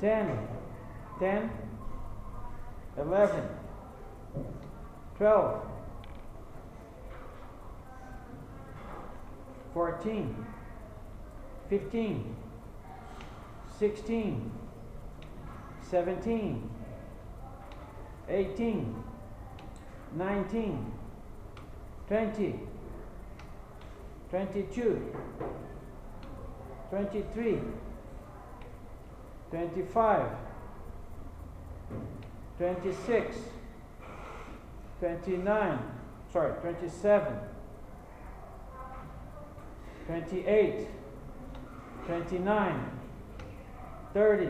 10, 10, 11, 12, 14, 15, 16, 17, 18, 19, 20, 22, 23, 25, 26, 27, 28, 29, 30,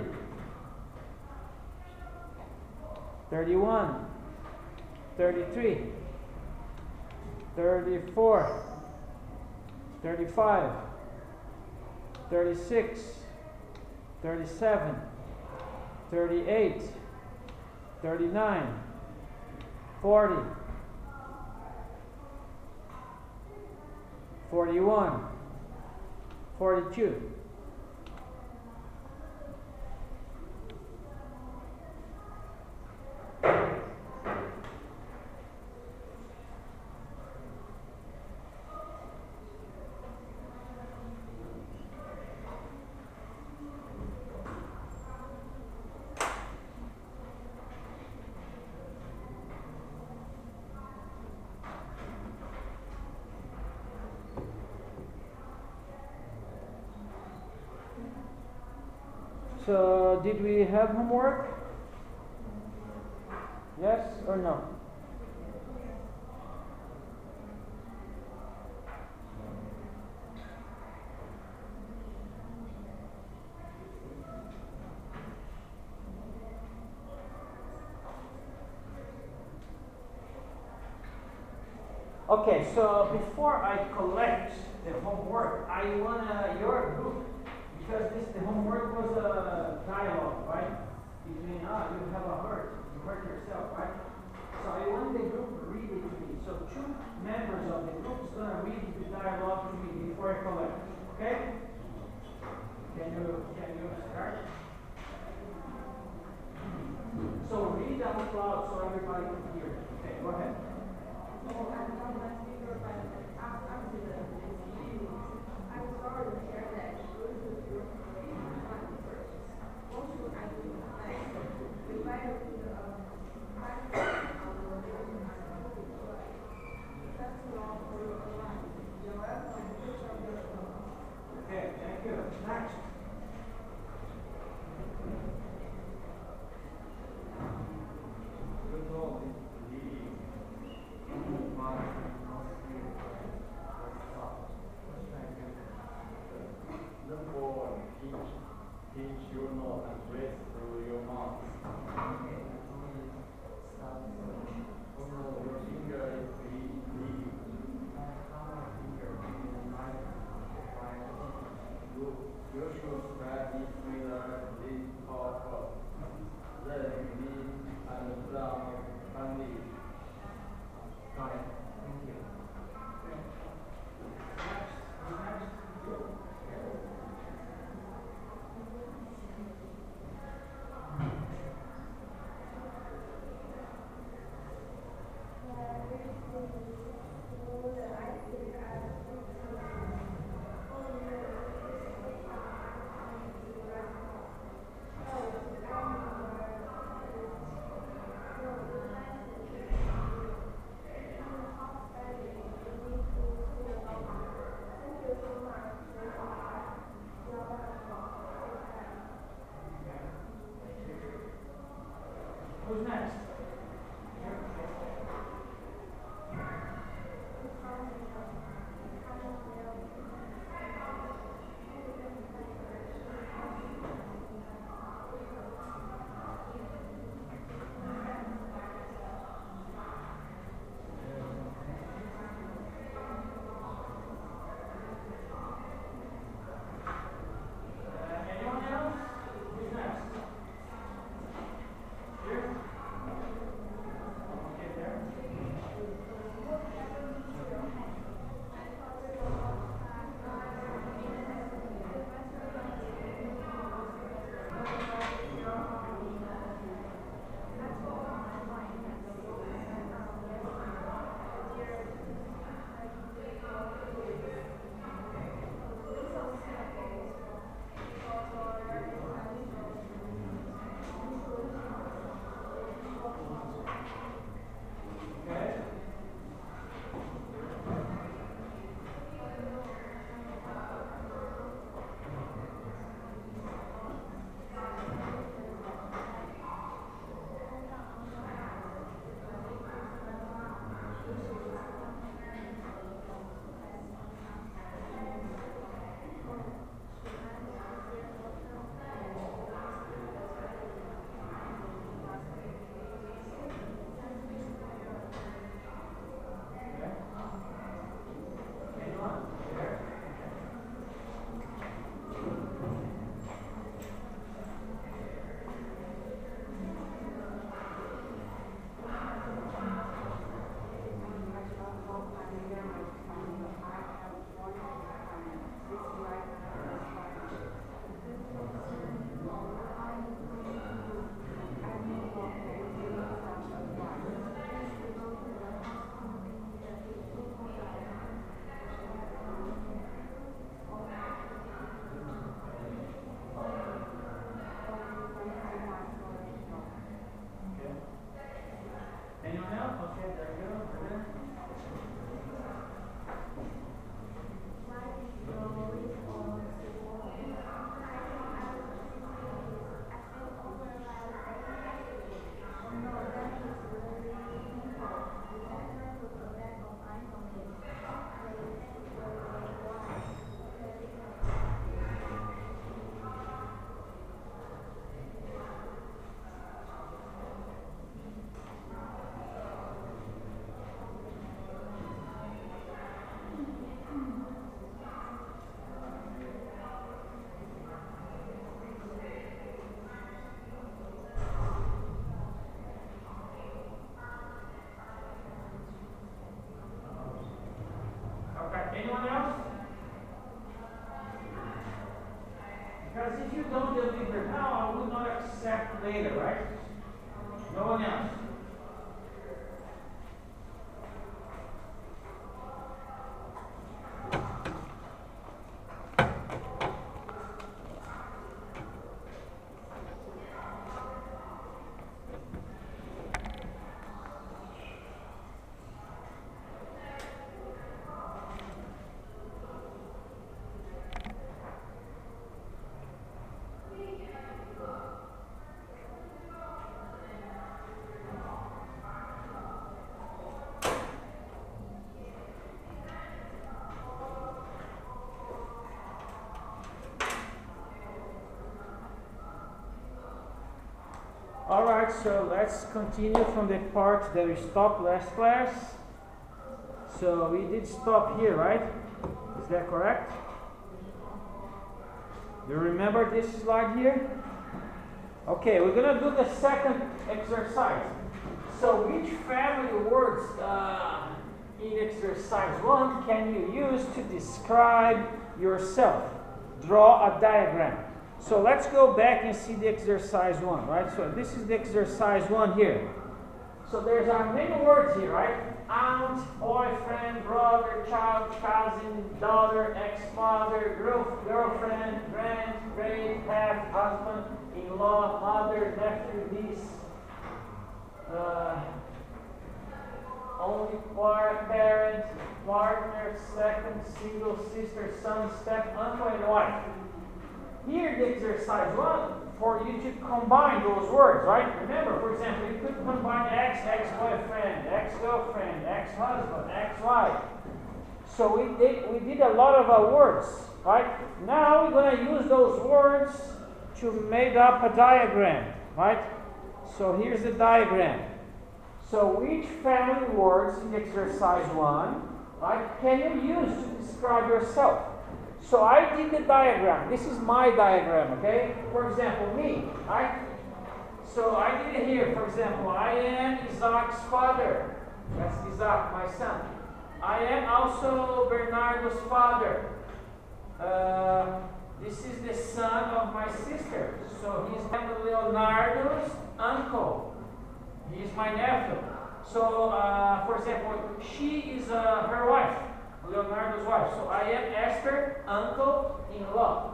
31, 33, 34, 35, 36, 37, 38, 39, 40, 41, 42. So, did we have homework? Yes or no? Okay, so before I collect the homework, I want your group, because the homework was a dialogue, right? Between, you have a hurt, you hurt yourself, right? So I want the group to read it to me. So 2 members of the group is going to read the dialogue to me before I collect, okay? Can you start? So read out loud so everybody can hear it. Okay, go ahead. I'm not my speaker, but after the I'm sorry to share that your what should I do? If I go to the that's all for your life. Okay, thank you. Next. Teach your nose and breathe through your mouth. Your finger is leading. You should practice with a lead top. Then you lead and down and lead. Got it. Thank you. Next. Who's next? Anyone else? Who's next? Here? little bigger now, I would not accept later, right? No one else. Alright, so let's continue from the part that we stopped last class. So we did stop here, right? Is that correct? Do you remember this slide here? Okay, we're going to do the second exercise. So which family words in exercise 1 can you use to describe yourself? Draw a diagram. So let's go back and see the exercise 1, right? So this is the exercise 1 here. So there's our many words here, right? Aunt, boyfriend, brother, child, cousin, daughter, ex-father, girlfriend, grand, great, half, husband, in-law, mother, nephew, niece, only parent, partner, second, single, sister, son, step, uncle, and wife. Here, the exercise 1 for you to combine those words, right? Remember, for example, you could combine ex-boyfriend, ex-girlfriend, ex-husband, ex-wife. So we did a lot of words, right? Now we're going to use those words to make up a diagram, right? So here's the diagram. So which family words in exercise 1, right, can you use to describe yourself? So I did the diagram. This is my diagram, okay? For example, me, right? So I did it here. For example, I am Isaac's father. That's Isaac, my son. I am also Bernardo's father. This is the son of my sister. So he's Leonardo's uncle. He's my nephew. So, for example, she is her wife. Leonardo's wife. So I am Esther, uncle-in-law.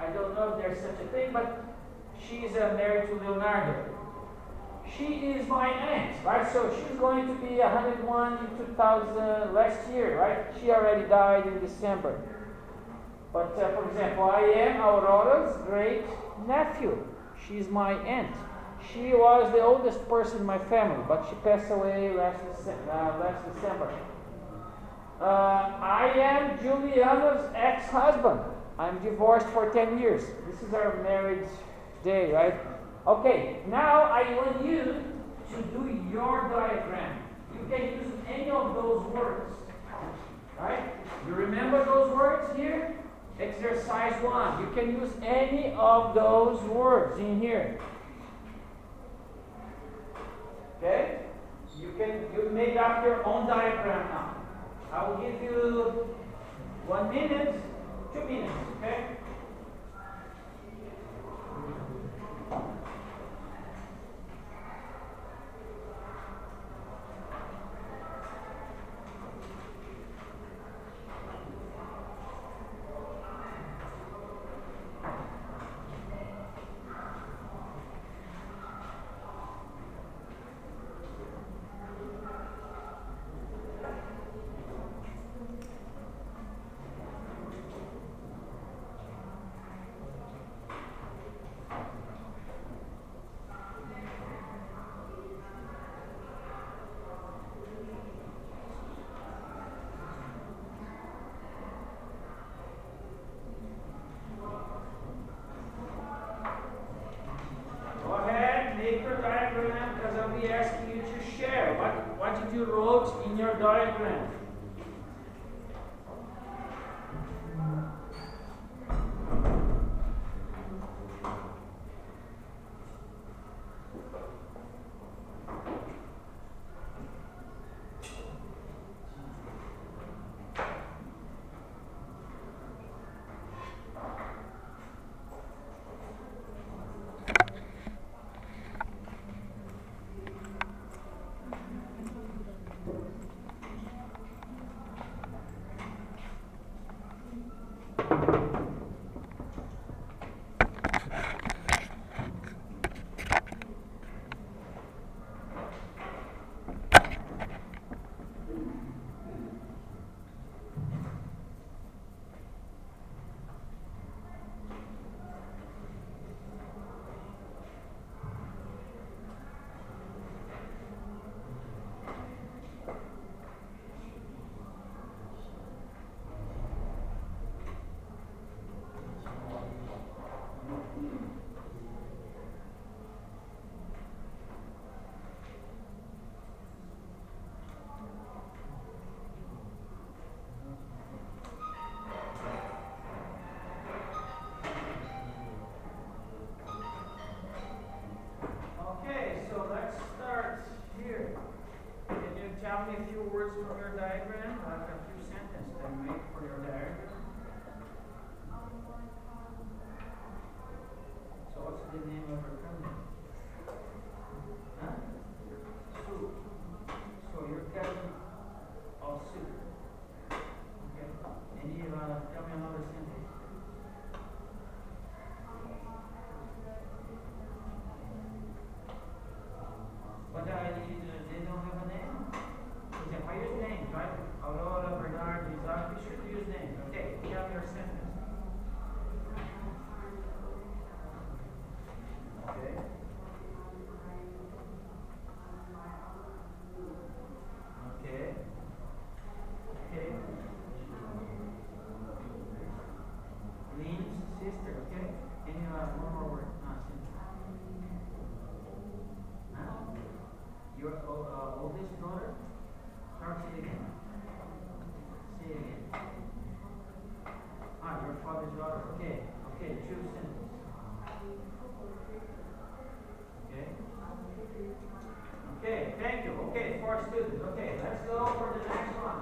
I don't know if there's such a thing, but she is married to Leonardo. She is my aunt, right? So she's going to be 101 in 2000 last year, right? She already died in December. But for example, I am Aurora's great nephew. She's my aunt. She was the oldest person in my family, but she passed away last December. I am Juliana's ex-husband. I'm divorced for 10 years. This is our marriage day, right? Okay, now I want you to do your diagram. You can use any of those words, right? You remember those words here? Exercise 1. You can use any of those words in here. Okay? You make up your own diagram now. I will give you 1 minute, 2 minutes, okay? Because I'll be asking you to share what did you wrote in your diagram. name of her cousin? Huh? Sue. So your cousin of Sue. Okay. And you tell me another sentence. But they don't have a name. For example, I use names, right? Aurora, Bernard, Isaac. We should use names. Okay. Tell me your sentence. Okay. Okay. Okay. Lynn's sister, okay? Can you one more word? Huh? Your oldest daughter? Start say again. Say again. Your father's daughter. Okay. Okay, true sentence. Okay. Okay, thank you. Okay, 4 students. Okay, let's go for the next one.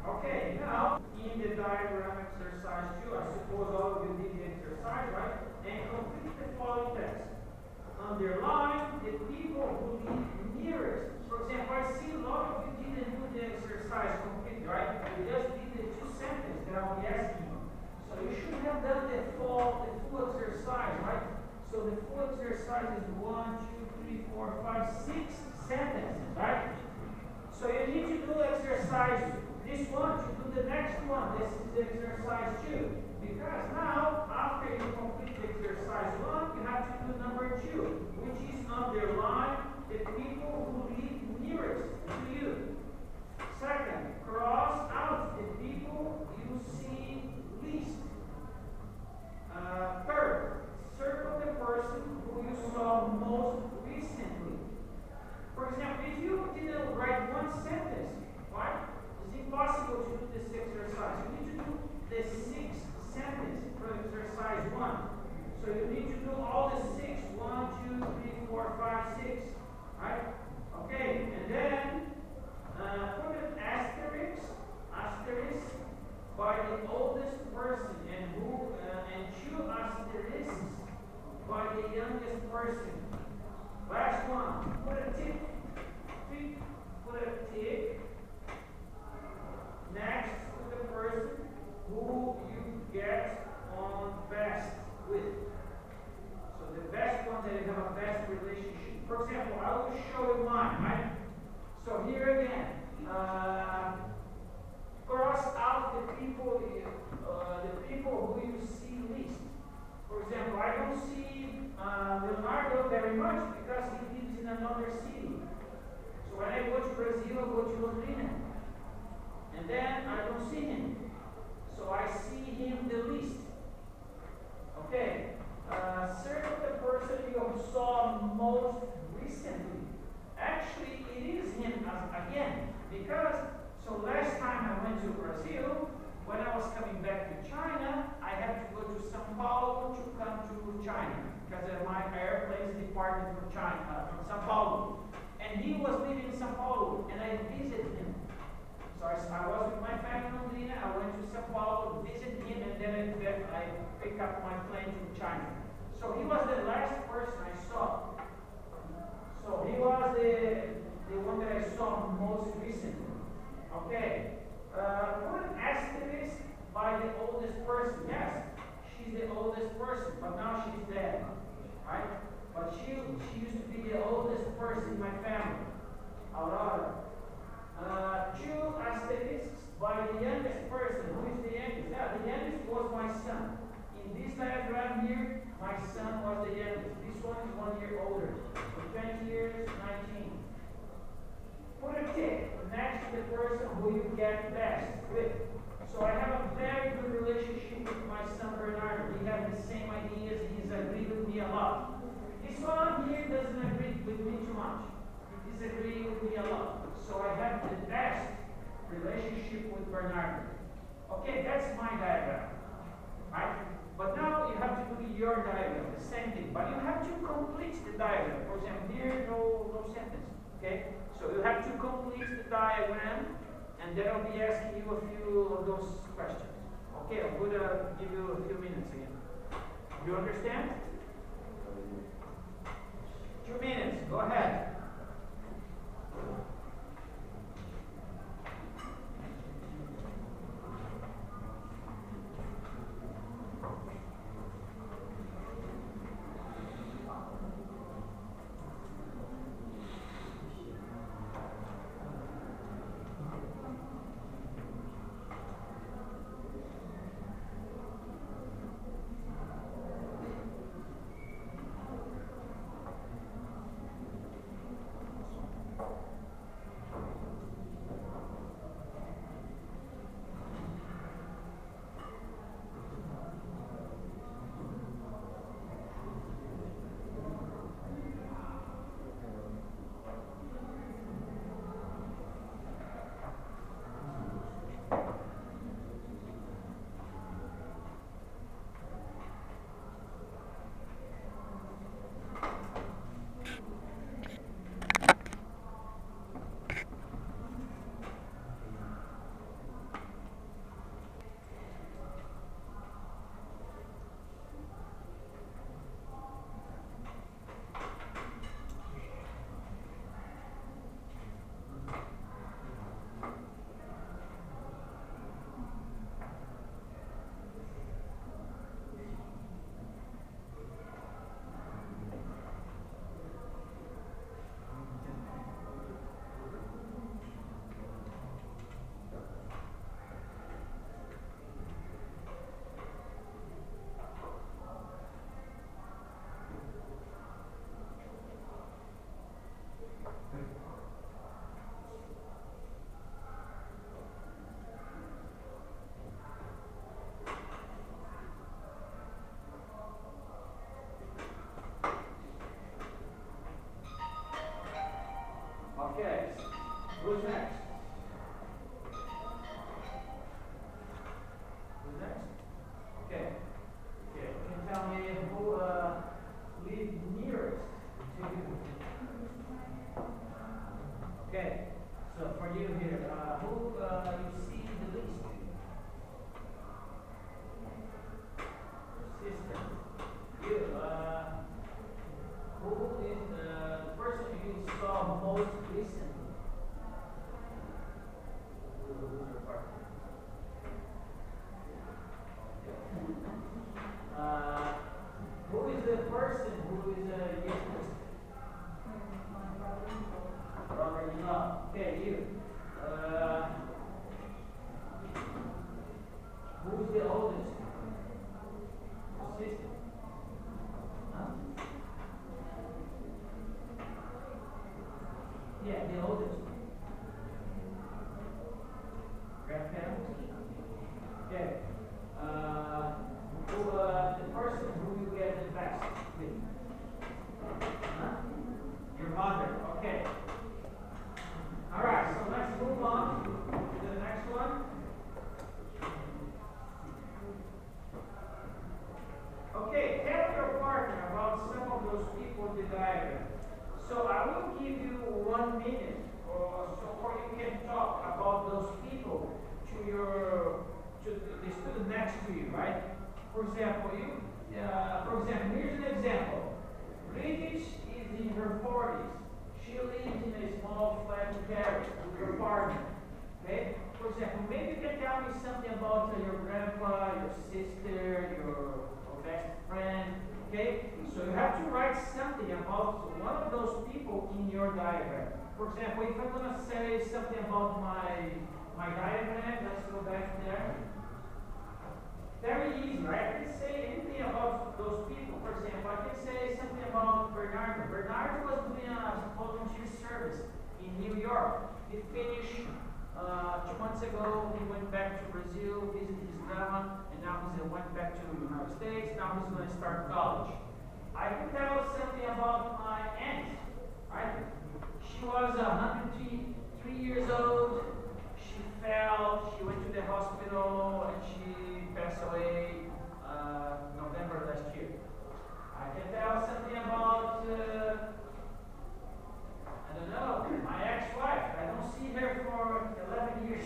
Okay, now in the diagram exercise 2, I suppose all of you did the exercise, right? And complete the following text. Underline the people who live nearest. For example, I see a lot of you didn't do the exercise completely, right? You just did the 2 sentences that I'll be asking you. So you should have done the full exercise, right? So the full exercise is 1, 2, 3, 4, 5, 6 sentences, right? So you need to do exercise this one to do the next one. This is the exercise 2. Because now, after you complete the exercise 1, you have to do number 2, which is underline the people who live nearest to you. Second, cross out the people you see least. Third, circle the person who you saw most recently. For example, if you didn't write one sentence, right? It's impossible to do this exercise. You need to do the 6th sentence for exercise 1. So you need to do all the 6. 1, 2, 3, 4, 5, 6. Right? Okay, and then put an asterisk by the oldest person and 2 asterisks by the youngest person. Last one, put a tick next to the person who you get on best with. So the best one that you have a best relationship. For example, I will show you mine, right? So here again, cross out the people who you see least. For example, I don't see Leonardo very much because he lives in another city. So when I go to Brazil, I go to Londrina. And then I don't see him. So I see him the least. Okay. Circle the person you saw most recently. Actually, it is him again. Because, so last time I went to Brazil, when I was coming back to China, I had to go to São Paulo to come to China. Because my airplane is departing from China, from São Paulo. And he was living in São Paulo, and I visited him. So I was with my family in Londrina, I went to São Paulo, visited him, and then I picked up my plane to China. So he was the last person I saw. So he was the one that I saw most recently. Okay. Put an asterisk by the oldest person. Yes, she's the oldest person, but now she's dead. Right? But she used to be the oldest person in my family. Aurora. 2 asterisks by the youngest person. Who is the youngest? Yeah, the youngest was my son. In this diagram here, my son was the youngest. This one is 1 year older. So 20 years, 19. Put a tick next to the person who you get best with. So I have a very good relationship with my son Bernardo. We have the same ideas. He's agreed with me a lot. This one here doesn't agree with me too much. He disagrees with me a lot. So I have the best relationship with Bernardo. Okay, that's my diagram. Right? But now you have to do your diagram, the same thing. But you have to complete the diagram. For example, here, no sentence. Okay? So you have to complete the diagram and then I'll be asking you a few of those questions. Okay, I'm going to give you a few minutes again. You understand? 2 minutes, go ahead. Okay, who's next? Who's next? Okay. Okay, can you tell me who lives nearest to you? Okay, so for you here, who you see the least? Your sister. You, who is the person you saw most recently? Who's your partner? Who is the person who is youngest? Brother-in-law. Okay, you. Who's the oldest? Your sister. Huh? Yeah, the oldest. Grandparents? Okay. The person who you get the best with? Huh? Your mother. Okay. All right. So let's move on to the next one. Okay. Tell your partner about some of those people in the diagram. So I will give you 1 minute or so, or you can talk about those people to the student next to you, right? For example, here's an example. British is in her 40s. She lives in a small flat carriage with her partner. Okay? For example, maybe you can tell me something about your grandpa, your sister, your best friend. Okay? So you have to write something about one of those people in your diagram. For example, if I'm going to say something about my diagram, let's go back there. Very easy, right? I can say anything about those people. For example, I can say something about Bernardo. Bernardo was doing a volunteer service in New York. He finished 2 months ago. He went back to Brazil, visited his grandma, and now he went back to the United States. Now he's going to start college. I can tell something about my aunt, right? She was 103 years old. She fell. She went to the hospital, and she passed away November last year. I can tell something about, I don't know, my ex-wife. I don't see her for 11 years.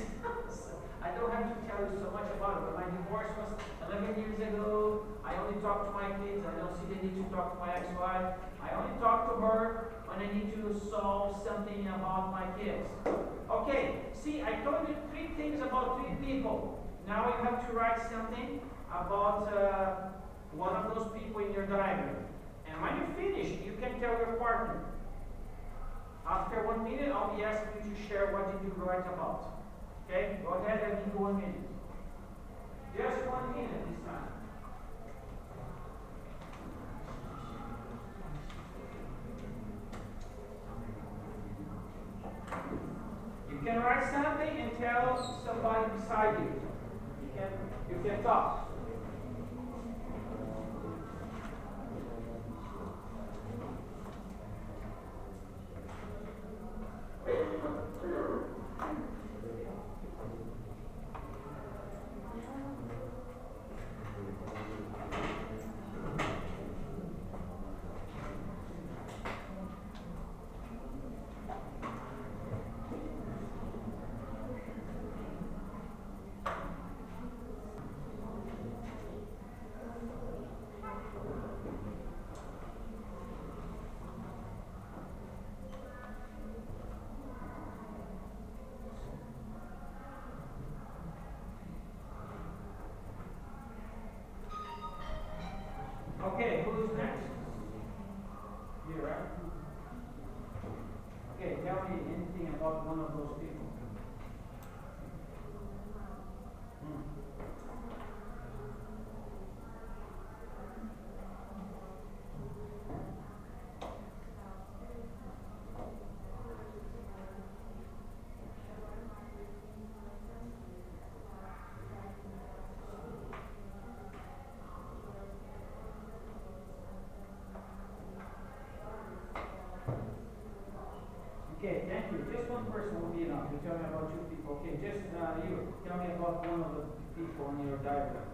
tell you so much about it, but my divorce was 11 years ago. I only talk to my kids. I don't see the need to talk to my ex-wife. I only talk to her when I need to solve something about my kids. Okay, see, I told you 3 things about 3 people. Now you have to write something about one of those people in your diagram. And when you finish, you can tell your partner. After 1 minute, I'll be asking you to share what did you write about. Okay? Go ahead and give 1 minute. Just 1 minute this time. You can write something and tell somebody beside you. You can talk. Okay, who's next? You, right? Okay, tell me anything about one of those people. Okay, thank you. Just one person will be enough. You tell me about 2 people. Okay, just you. Tell me about one of the people in your diagram.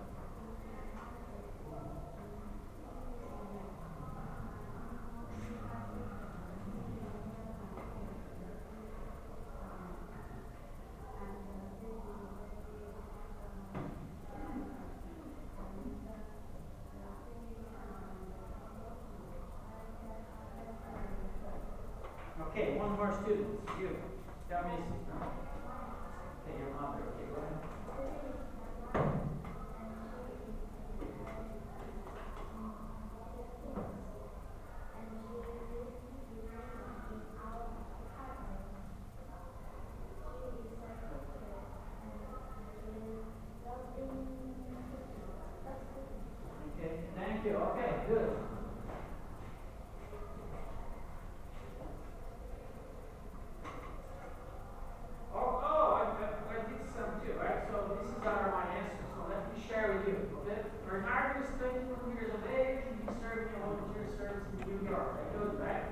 Okay, one more student. You. Tell me. Okay, your mother. Okay, go ahead. Okay, thank you. Okay, good. Bernardo is 21 years of age. He served in a volunteer service in New York. That goes back.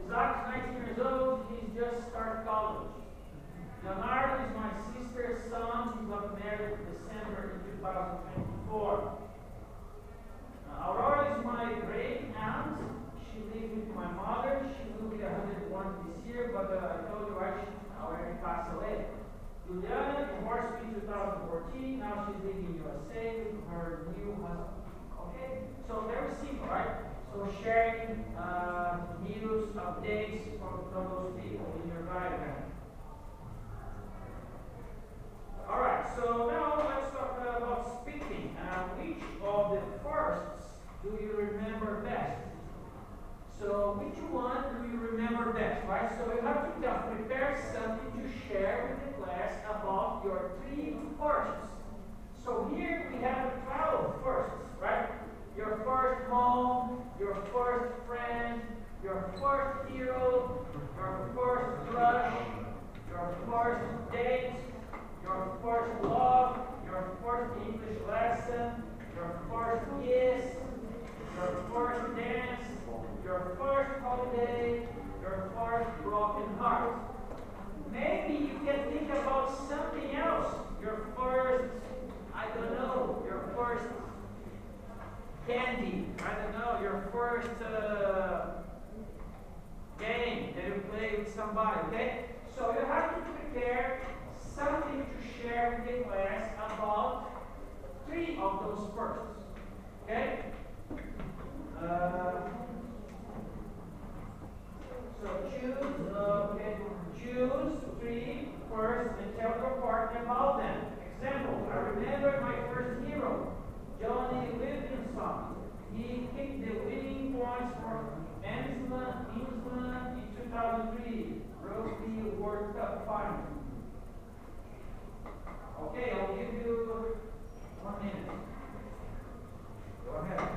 Isaac is 19 years old. He's just started college. Leonardo is my sister's son. He got married in December in 2024. Aurora is my great aunt. She lives with my mother. She will be 101 this year, but I told you right, she already passed away. Juliana divorced me in 2014. Now she's living in USA with her new husband. Okay? So very simple, right? So sharing news, updates from those people in your diagram. Alright, so now let's talk about speaking. Which of the firsts do you remember best? So which one do you remember best, right? So you have to prepare something to share with the class about your 3 firsts. So here we have 12 firsts, right? Your first home, your first friend, your first hero, your first crush, your first date, your first love, your first English lesson, your first kiss, your first dance, your first holiday, your first broken heart. Maybe you can think about something else. Your first, I don't know, your first candy. I don't know, your first game that you play with somebody, okay? So you have to prepare something to share with the of those firsts. Okay? Choose 3 firsts and tell your partner about them. Example, I remember my first hero, Johnny Williamson. He kicked the winning points for England in 2003 Rugby World Cup final. Okay, I'll give you 1 minute. Go ahead.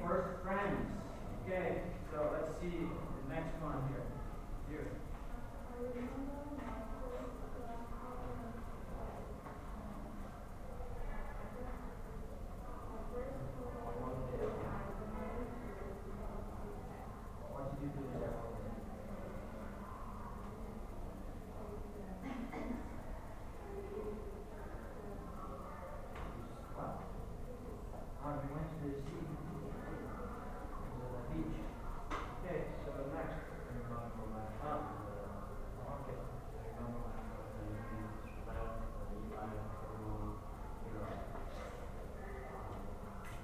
First friends. Okay, so let's see the next one here. Here. What did you do there? What? Oh, you went to the sea. Beach. Okay, so next. Okay.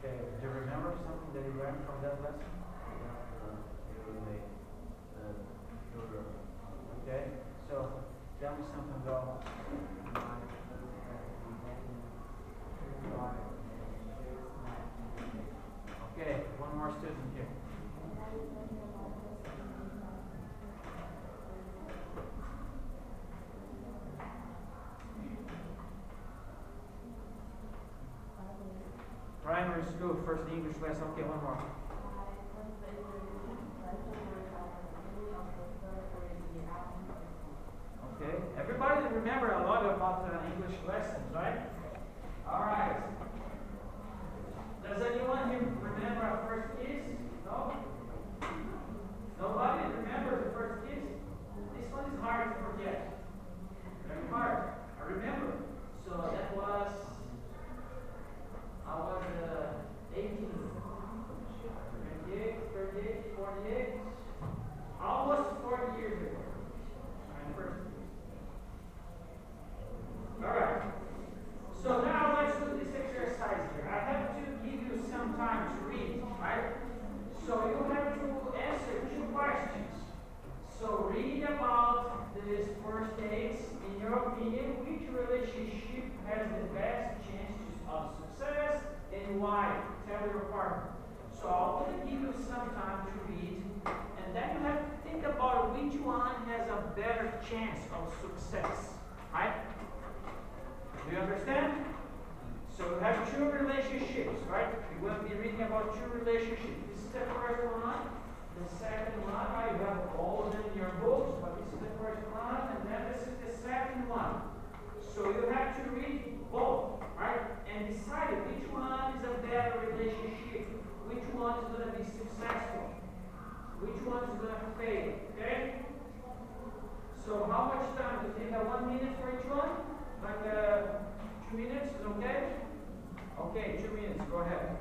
Okay, do you remember something that you learned from that lesson? Okay, so tell me something about. Okay, one more student here. Primary school, first English lesson. Okay, one more. Okay, everybody remember a lot about English lessons, right? All right. Does anyone here remember our first kiss? No? Nobody remembers the first kiss? This one is hard to forget. Very hard. I remember. So that was, I was 18, 28, 38, 48, almost 40 years ago. My first kiss. All right. So now let's do this exercise here. I have to give you some time to read, right? So you have to answer 2 questions. So read about these first dates. In your opinion, which relationship has the best chances of success and why? Tell your partner. So I'm going to give you some time to read, and then you have to think about which one has a better chance of success, right? Do you understand? So we have 2 relationships, right? We're going to be reading about 2 relationships. This is the first one. The second one, right? You have all of them in your books, but this is the first one, and then this is the second one. So you have to read both, right? And decide which minutes is okay? Okay, 2 minutes, go ahead.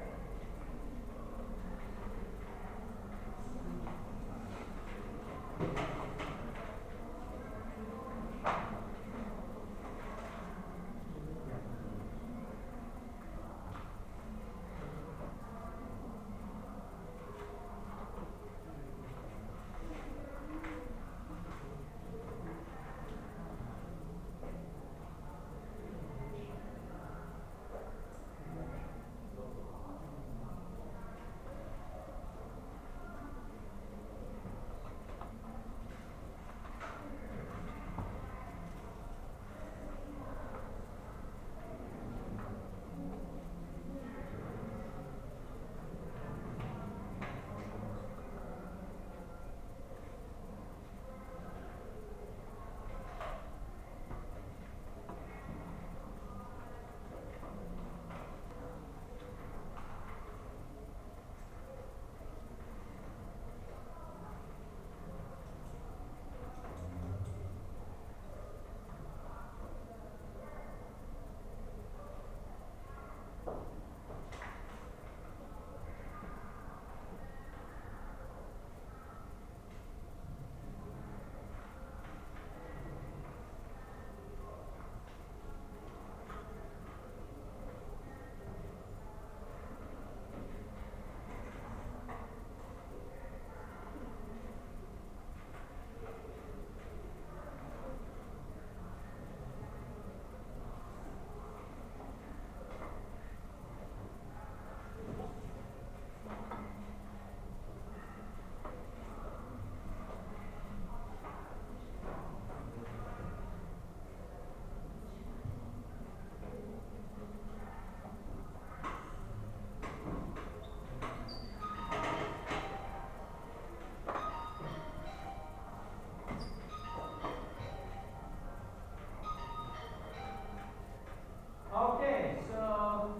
Okay, so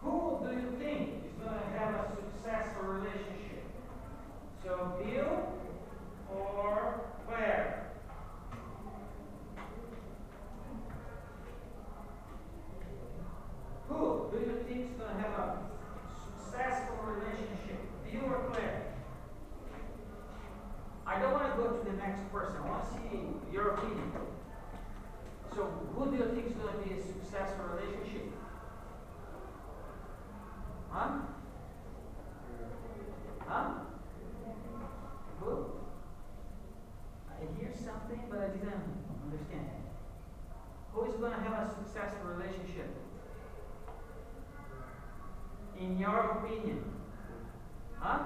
who do you think is going to have a successful relationship? So Bill or Claire? Who do you think is going to have a successful relationship? Bill or Claire? I don't want to go to the next person. I want to see your opinion. So who do you think is going to be a successful relationship? Huh? Huh? Who? I hear something, but I didn't understand. Who is going to have a successful relationship? In your opinion? Huh?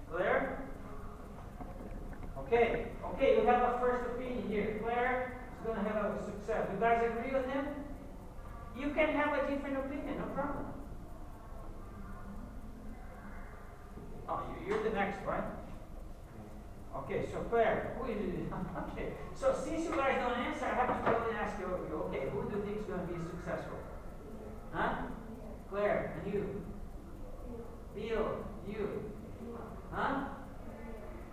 Claire? Okay, you have a first opinion here. Claire is going to have a success. You guys agree with him? You can have a different opinion, no problem. Oh, you're the next, right? Okay, so Claire, who is it? Okay, so since you guys don't answer, I have to probably ask you, okay, who do you think is going to be successful? Huh? Claire, and you? Bill, you? Huh?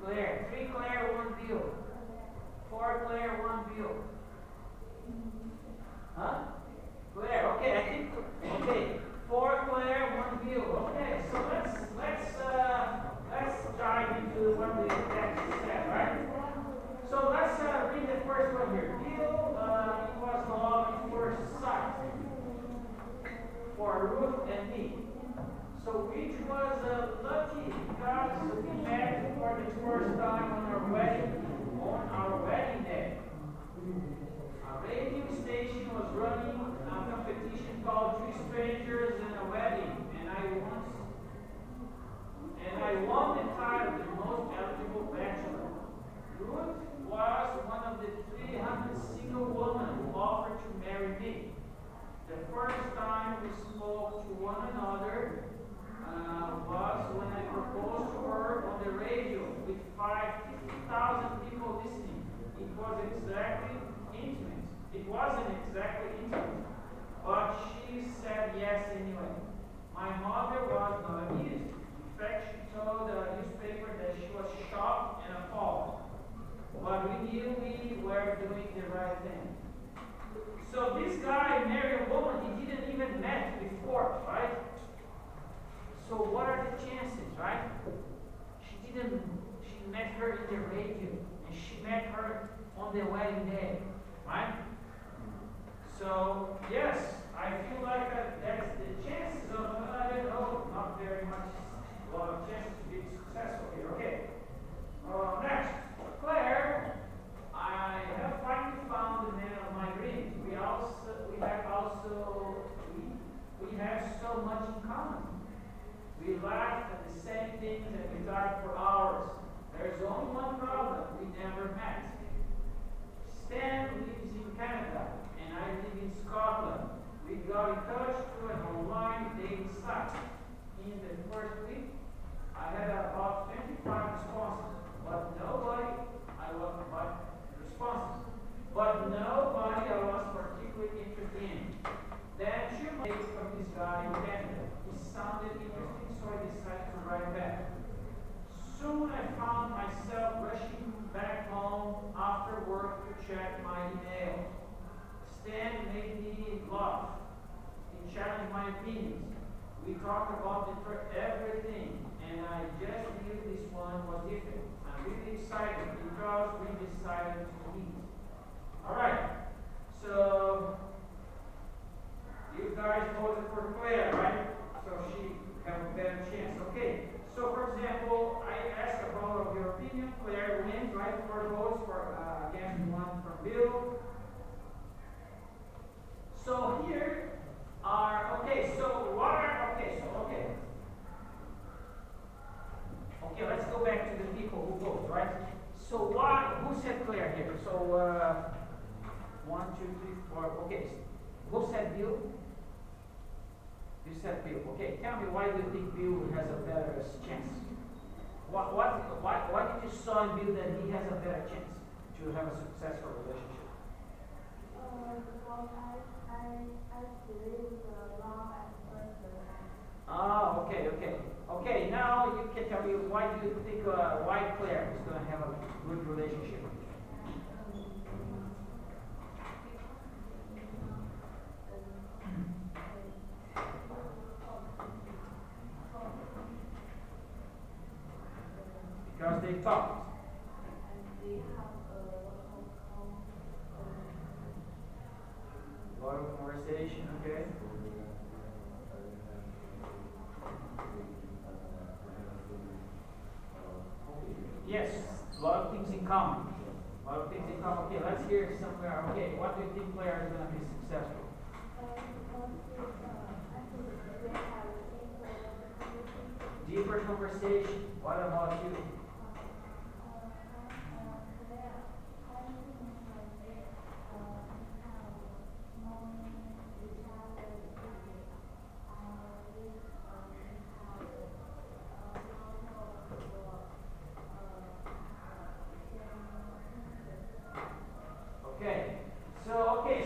Claire, 3 Claire, 1 Bill. 4 Claire, 1 Bill. Huh? Claire, okay, I think, okay, 4 Claire, 1 Bill. Okay, so let's dive into what the text said, right? So let's read the first one here. Bill, it was love at first sight for Ruth and me. So which was lucky because we met for the first time on our wedding day. A radio station was running a competition called Three Strangers and a Wedding, and I won the title the most eligible bachelor. Ruth was one of the 300 single women who offered to marry me. The first time we spoke to one another was when I proposed to her on the radio with 50,000 people listening. It wasn't exactly intimate, but she said yes anyway. My mother was not amused. In fact, she told the newspaper that she was shocked and appalled. But we knew we were doing the right thing. So this guy So, yes, I feel like that's the chances of, I don't know, not very much, a lot of chances to be successful here. Okay. Next, Claire, I have finally found the man of my dreams. We have so much in common. We laughed at the same things and we talked for hours. There's only one problem: we never met. Stan lives in Canada and I live in Scotland. We got in touch through an online dating site. In the first week, I had about 25 responses, but nobody I was particularly interested in. Then 2 months from this guy in Canada. He sounded interesting, so I decided to write back. Soon I found myself rushing back home after work to check my email. Stan made me laugh. He challenged my opinions. We talked about everything, and I just knew this one was different. I'm really excited because we decided to meet. Alright, so you guys voted for Claire, right? So she have a better chance. Okay, so for example, I asked about your opinion. Claire wins, right? 4 votes for against 1 from Bill. So here are, okay, so what are, okay, let's go back to the people who vote, right? So who said Claire here? So 1, 2, 3, 4, okay. Who said Bill? You said Bill. Okay, tell me, why do you think Bill has a better chance? What did you saw in Bill that he has a better chance to have a successful relationship? Because I believe the love at first sight. Ah, okay. Okay, now you can tell me, why do you think why Claire is going to have a good relationship? Because they talked. A lot of conversation, okay? Yes, a lot of things in common. Okay, let's hear somewhere. Okay, what do you think Claire is going to be successful? Deeper conversation. What about you?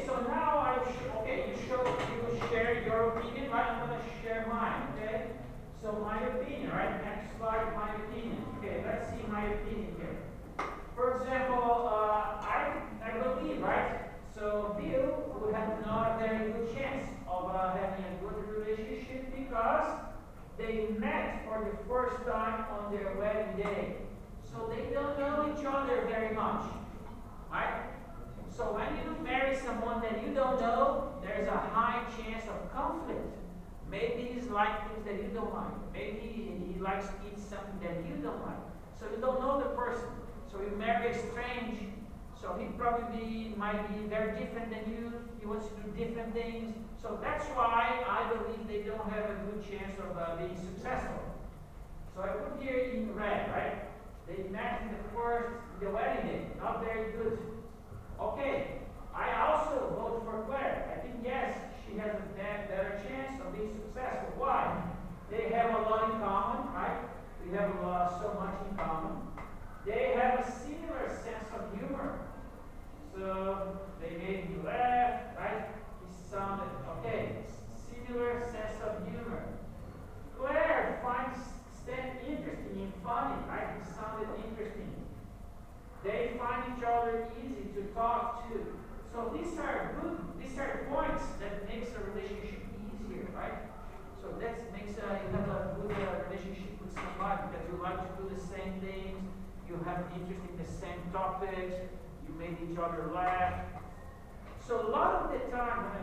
So now you share your opinion, right? I'm going to share mine, okay? So my opinion, right? Next slide, my opinion. Okay, let's see my opinion here. For example, I believe, right? So Bill would have not a very good chance of having a good relationship because they met for the first time on their wedding day. So they don't know each other very much, right? So when you marry someone that you don't know, there's a high chance of conflict. Maybe he's like things that you don't like. Maybe he likes to eat something that you don't like. So you don't know the person. So you marry a strange. So he probably might be very different than you. He wants to do different things. So that's why I believe they don't have a good chance of being successful. So I put here in red, right? They met in the wedding day. Not very good. Okay, I also vote for Claire. I think yes, she has a better chance of being successful. Why? They have a lot in common, right? We have so much in common. They have a similar sense of humor. So they made me laugh, right? It sounded okay. Similar sense of humor. Claire finds Stan interesting and funny, right? It sounded interesting. They find each other easy to talk to. So these are points that makes a relationship easier, right? So that makes you have a good relationship with somebody because you like to do the same things, you have interest in the same topics, you make each other laugh. So a lot of the time when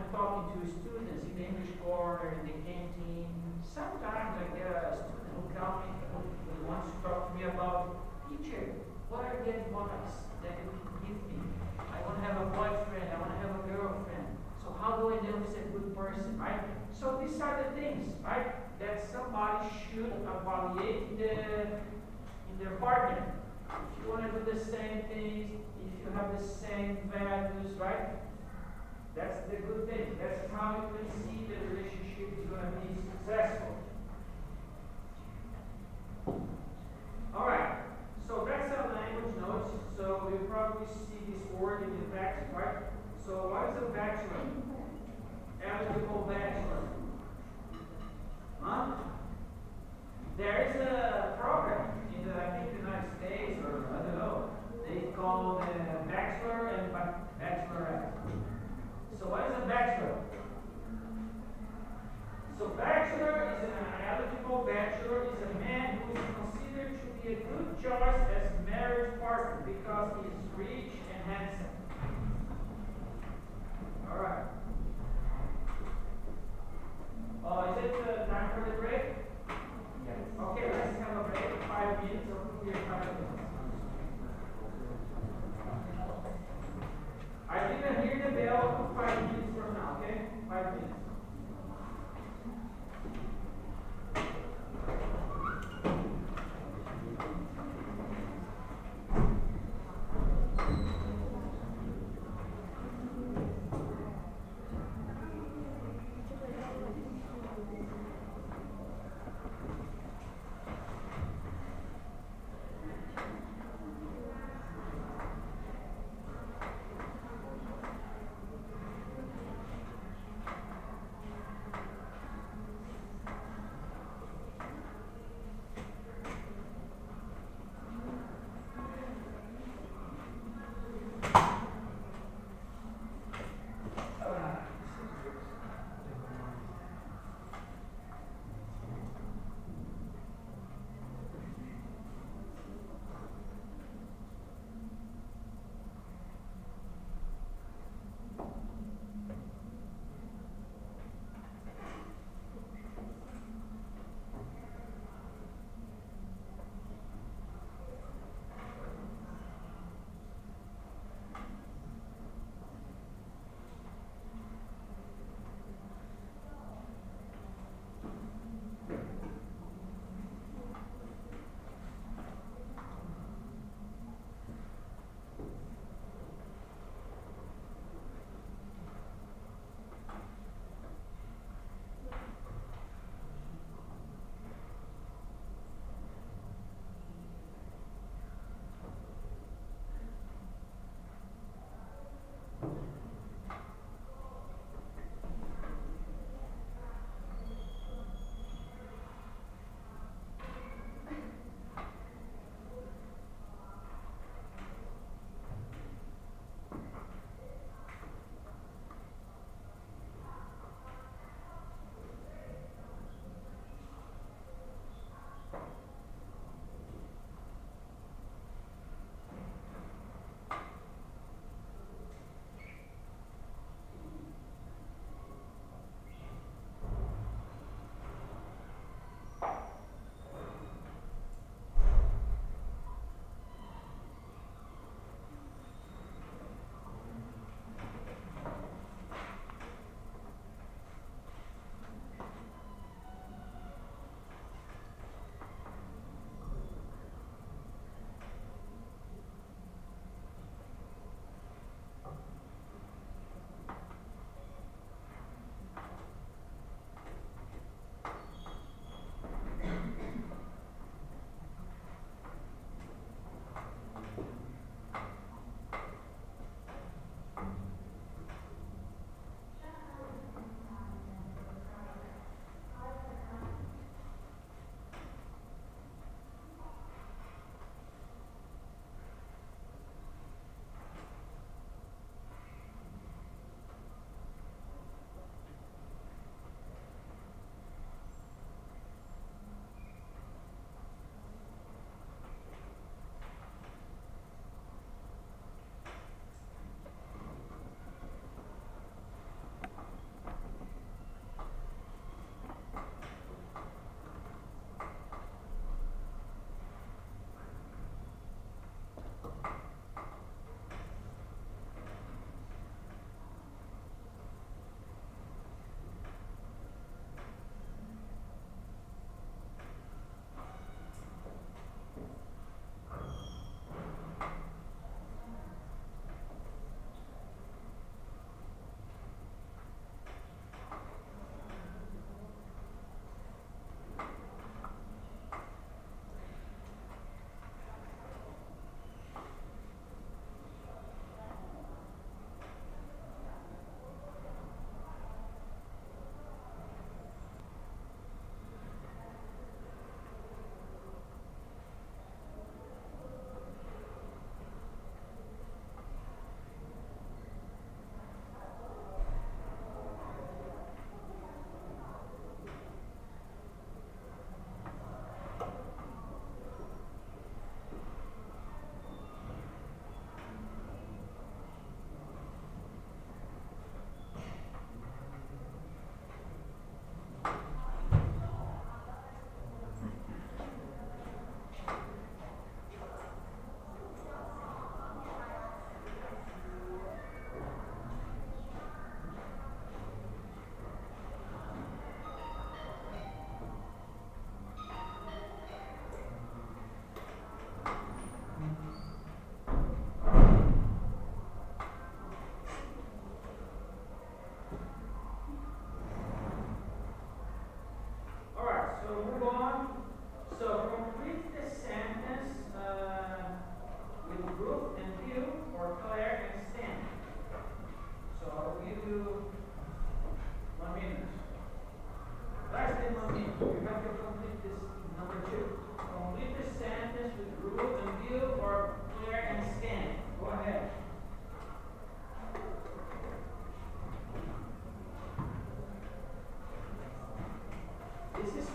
the advice that you can give me. I want to have a boyfriend, I want to have a girlfriend. So how do I know if it's a good person, right? So these are the things, right, that somebody should evaluate in their partner. If you want to do the same things, if you have the same values, right? That's the good thing. That's how you can see the relationship is going to be successful. Alright, so that's a language note. So you probably see this word in the text, right? So what is a bachelor? Eligible bachelor. Huh? There is a program in the, I think, the United States, or I don't know, they call the bachelor and bachelorette. So what is a bachelor? So bachelor is an eligible bachelor is a man who is considered to be a good choice as marriage partner because he is rich and handsome. All right. Is it time for the break? Yes. Okay, let's have a break. 5 minutes or here 5 minutes. I didn't hear the bell 5 minutes from now, okay? 5 minutes.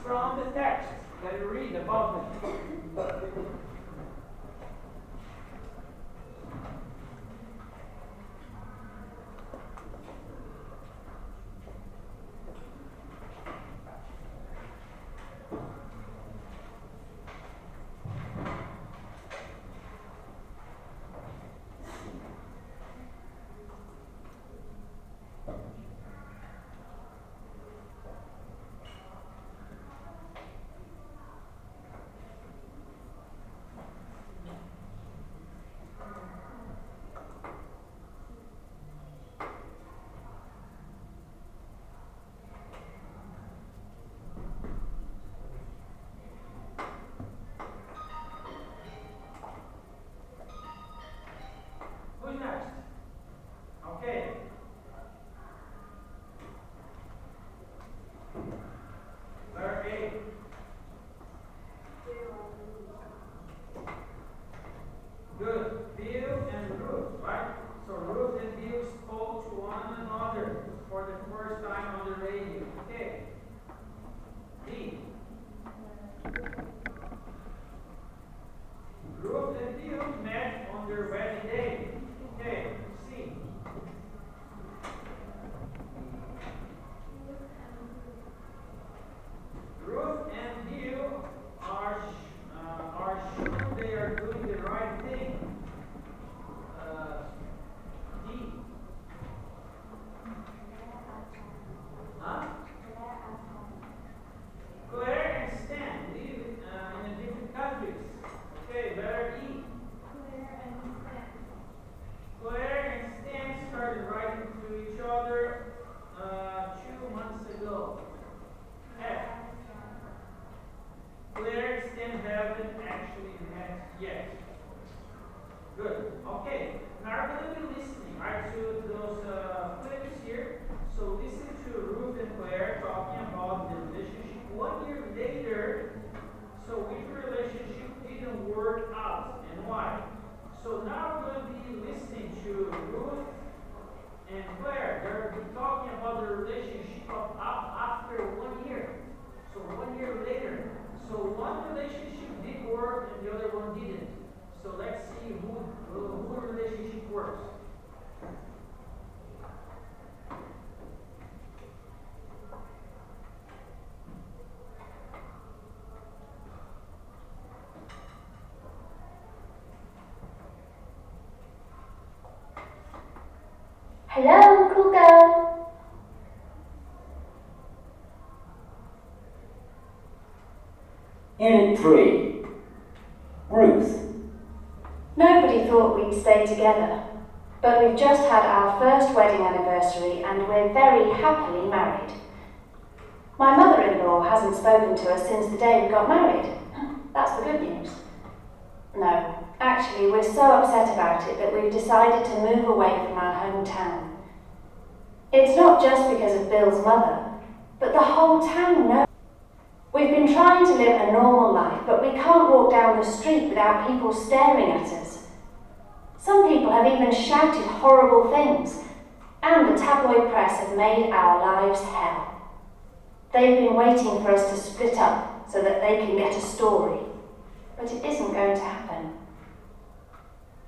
from the text that you read about them. Who's next? Okay. Letter A. Good. Bill and Ruth, right? So Ruth and Bill spoke to one another for the first time on the radio. Okay. B. Ruth and Bill met on their wedding day. Okay. C. Ruth and Bill are sure they are doing the right thing. D. Huh? Claire and Stan live in different countries. Okay, letter E. Claire and Stan started writing to each other 2 months ago. F. Claire and Stan haven't actually met yet. Good. Okay. Now we're going to be listening, right, to those clips here. So listen to Ruth and Claire talking about the relationship 1 year later. So which relationship didn't work out and why? So now we're going to be listening to Ruth and Claire. They're talking about the relationship after 1 year. So 1 year later. So one relationship did work and the other one didn't. So let's see who relationship works. Hello, cool girl. E03. Ruth. Nobody thought we'd stay together, but we've just had our first wedding anniversary and we're very happily married. My mother-in-law hasn't spoken to us since the day we got married. That's the good news. No, actually we're so upset about it that we've decided to move away from our hometown. It's not just because of Bill's mother, but the whole town knows. We've been trying to live a normal life, but we can't walk down the street without people staring at us. Some people have even shouted horrible things, and the tabloid press have made our lives hell. They've been waiting for us to split up so that they can get a story, but it isn't going to happen.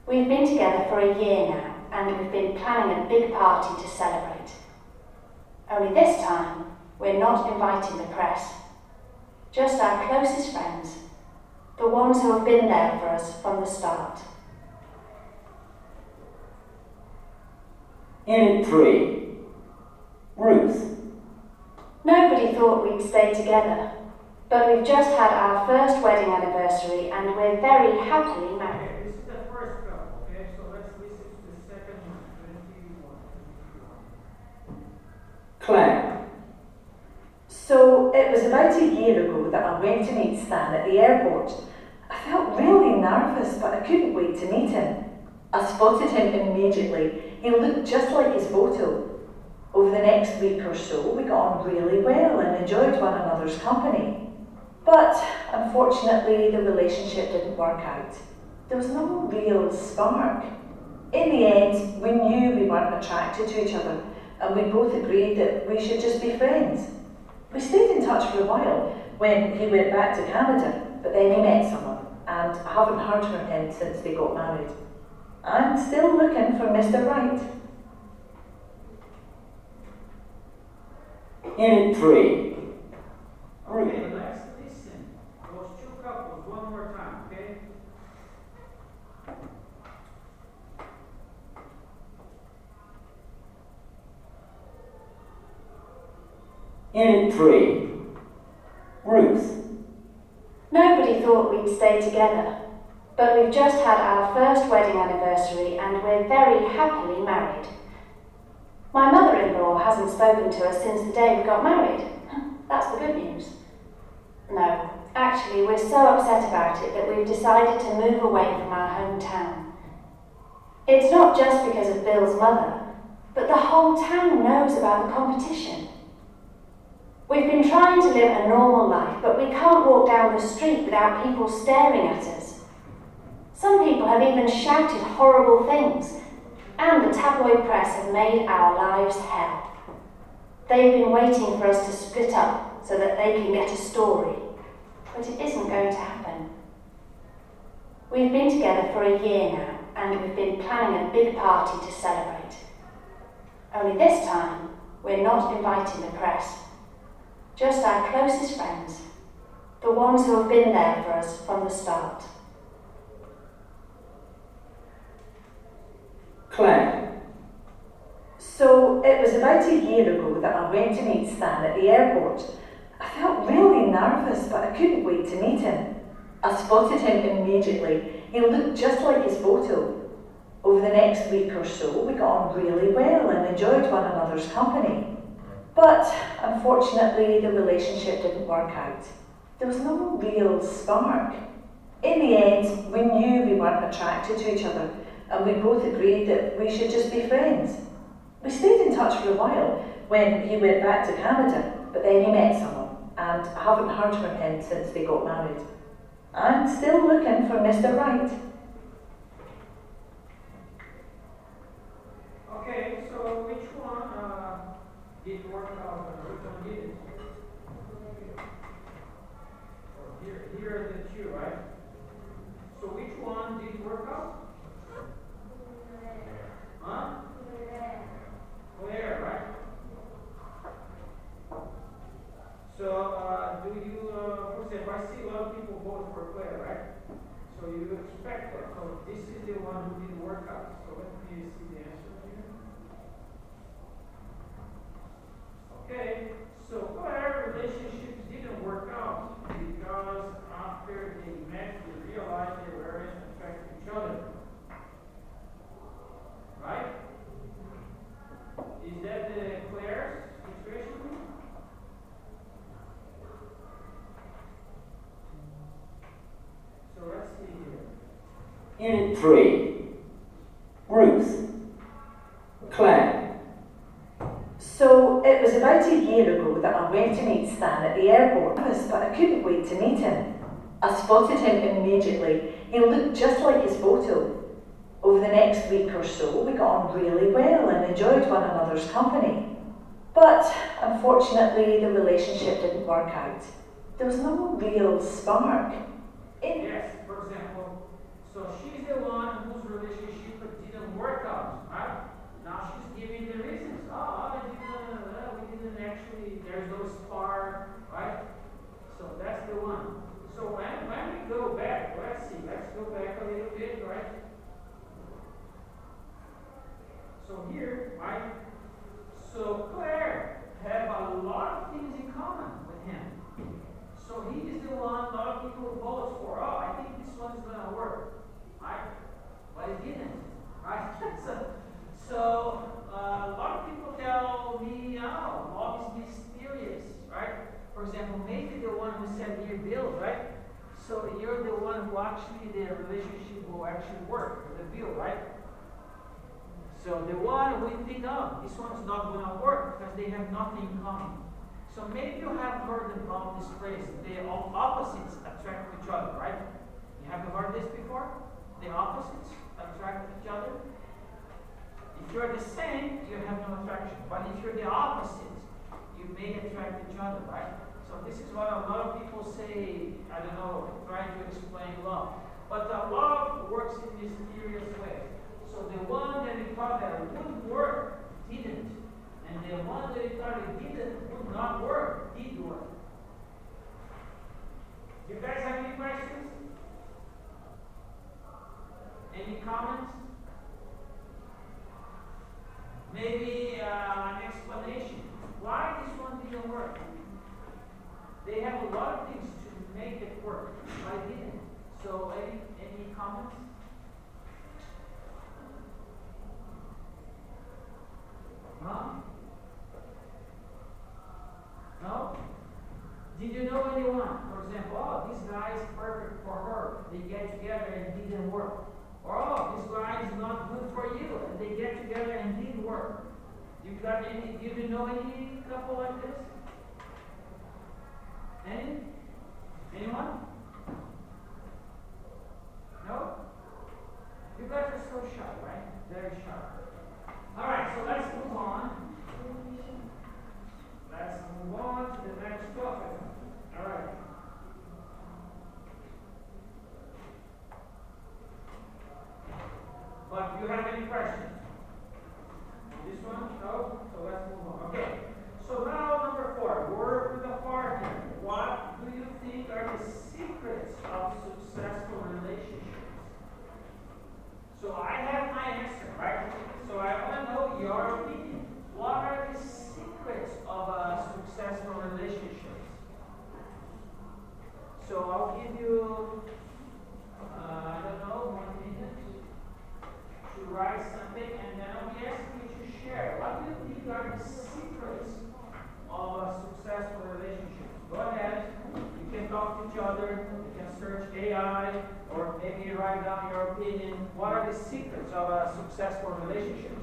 We've been together for a year now, and we've been planning a big party to celebrate. Only this time, we're not inviting the press. Just our closest friends, the ones who have been there for us from the start. E03. Ruth. Nobody thought we'd stay together, but we've just had our first wedding anniversary and we're very happily married. Okay, this is the first couple, okay? So let's listen to the second one, 21. Claire. So it was about a year ago that I went to meet Stan at the airport. I felt really nervous, but I couldn't wait to meet him. I spotted him immediately. He looked just like his photo. Over the next week or so, we got on really well and enjoyed one another's company. But unfortunately, the relationship didn't work out. There was no real spark. In the end, we knew we weren't attracted to each other, and we both agreed that we should just be friends. We stayed in touch for a while, when he went back to Canada, but then he met someone, and I haven't heard from him since they got married. I'm still looking for Mr. Right. Unit 3. Okay, let's listen. Those two couples one more time, okay? Unit 3. Ruth. Nobody thought we'd stay together, but we've just had our first wedding anniversary and we're very happily married. My mother-in-law hasn't spoken to us since the day we got married. That's the good news. No, actually, we're so upset about it that we've decided to move away from our hometown. It's not just because of Bill's mother, but the whole town knows about the competition. We've been trying to live a normal life, but we can't walk down the street without people staring at us. Some people have even shouted horrible things, and the tabloid press have made our lives hell. They've been waiting for us to split up so that they can get a story, but it isn't going to happen. We've been together for a year now, and we've been planning a big party to celebrate. Only this time, we're not inviting the press. Just our closest friends, the ones who have been there for us from the start. Claire. So it was about a year ago that I went to meet Stan at the airport. I felt really nervous, but I couldn't wait to meet him. I spotted him immediately. He looked just like his photo. Over the next week or so, we got on really well and enjoyed one another's company. But unfortunately, the relationship didn't work out. There was no real spark. In the end, we knew we weren't attracted to each other, and we both agreed that we should just be friends. We stayed in touch for a while when he went back to Canada, but then he met someone, and I haven't heard from him since they got married. I'm still looking for Mr. Right. Okay, so which one did work out and which one didn't? Here are the two, right? So which one did work out? Huh? Claire, right? So, do you, for example, I see a lot of people vote for Claire, right? So you expect that. So this is the one who didn't work out. So let me see the answer here. Okay, so Claire relationships didn't work out because after they met, they realized they weren't attracted to each other. Right? Is that the Claire's situation? So let's see here. Unit 3. Ruth. Claire. So it was about a year ago that I went to meet Stan at the airport, but I couldn't wait to meet him. I spotted him immediately. He looked just like his photo. Over the next week or so, we got on really well and enjoyed one another's company. But unfortunately, the relationship didn't work out. There was no real spark. Yes, for example, so she's the one whose relationship didn't work out, right? Now she's giving the reasons. Oh, we didn't actually, there's no spark, right? So that's the one. So when we go back, let's go back a little bit, right? So here, right? So Claire have a lot of things in common with him. So he is the one a lot of people vote for. Oh, I think this one's gonna work, right? But it didn't, right? so a lot of people tell me, oh, love is mysterious, right? For example, maybe the one who said near Bill, right? So you're the one who actually the relationship will actually work with the Bill, right? So the one we think, oh, this one's not gonna work because they have nothing in common. So maybe you have heard about this phrase, the opposites attract each other, right? You have heard this before? The opposites attract each other. If you're the same, you have no attraction. But if you're the opposite, you may attract each other, right? So So this is what a lot of people say, I don't know, trying to explain love. But love works in mysterious ways. So the one that we thought that would work, didn't. And the one that we thought it didn't, would not work, did work. You guys have any questions? Any comments? Maybe an explanation. Why this one didn't work? They have a lot of things to make it work. Why didn't? So any comments? Huh? No? Did you know anyone? For example, oh, this guy is perfect for her. They get together and it didn't work. Or oh, this guy is not good for you, and they get together and it didn't work. Do you know any couple like this? Anyone? No? You guys are so shy, right? Very shy. Alright, so let's move on. Let's move on to the next topic. Alright. But do you have any questions? This one? No? So let's move on. Okay. So now number 4, work with a partner. What do you think are the secrets of successful relationships? So I have my answer, right? So I want to know your opinion. What are the secrets of successful relationships? So I'll give you, I don't know, 1 minute to write something, and then I'll be asking you to share. What do you think are the secrets of a successful relationship? Go ahead. You can talk to each other. You can search AI, or maybe write down your opinion. What are the secrets of a successful relationship?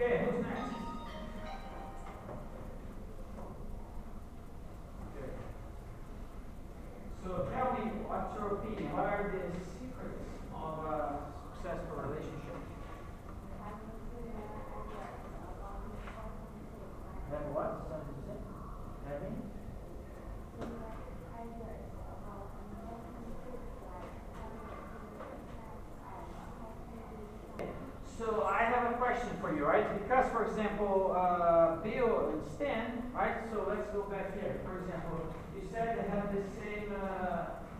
Okay, who's next? Okay. So tell me, what's your opinion? What are the secrets of a successful relationship? Have what? Something to say? Having? So I have a question for you, right? Because, for example, Bill and Stan, right? So let's go back here. For example, you said they have the same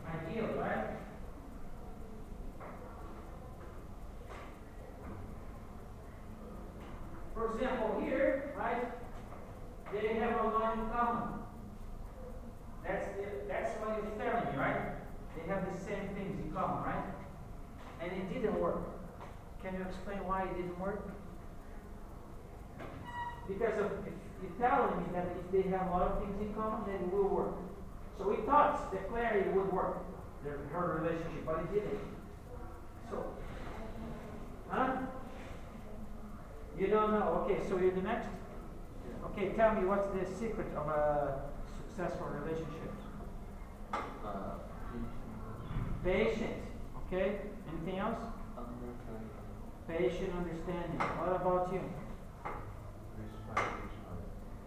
ideal, right? For example, here, right? They have a lot in common. That's what you're telling me, right? They have the same things in common, right? And it didn't work. Can you explain why it didn't work? Because if you're telling me that if they have a lot of things in common, then it will work. So we thought that Clary would work, her relationship, but it didn't. So, huh? You don't know. Okay, so you're the next? Okay, tell me what's the secret of a successful relationship? Patient. Okay, anything else? Patient understanding. What about you?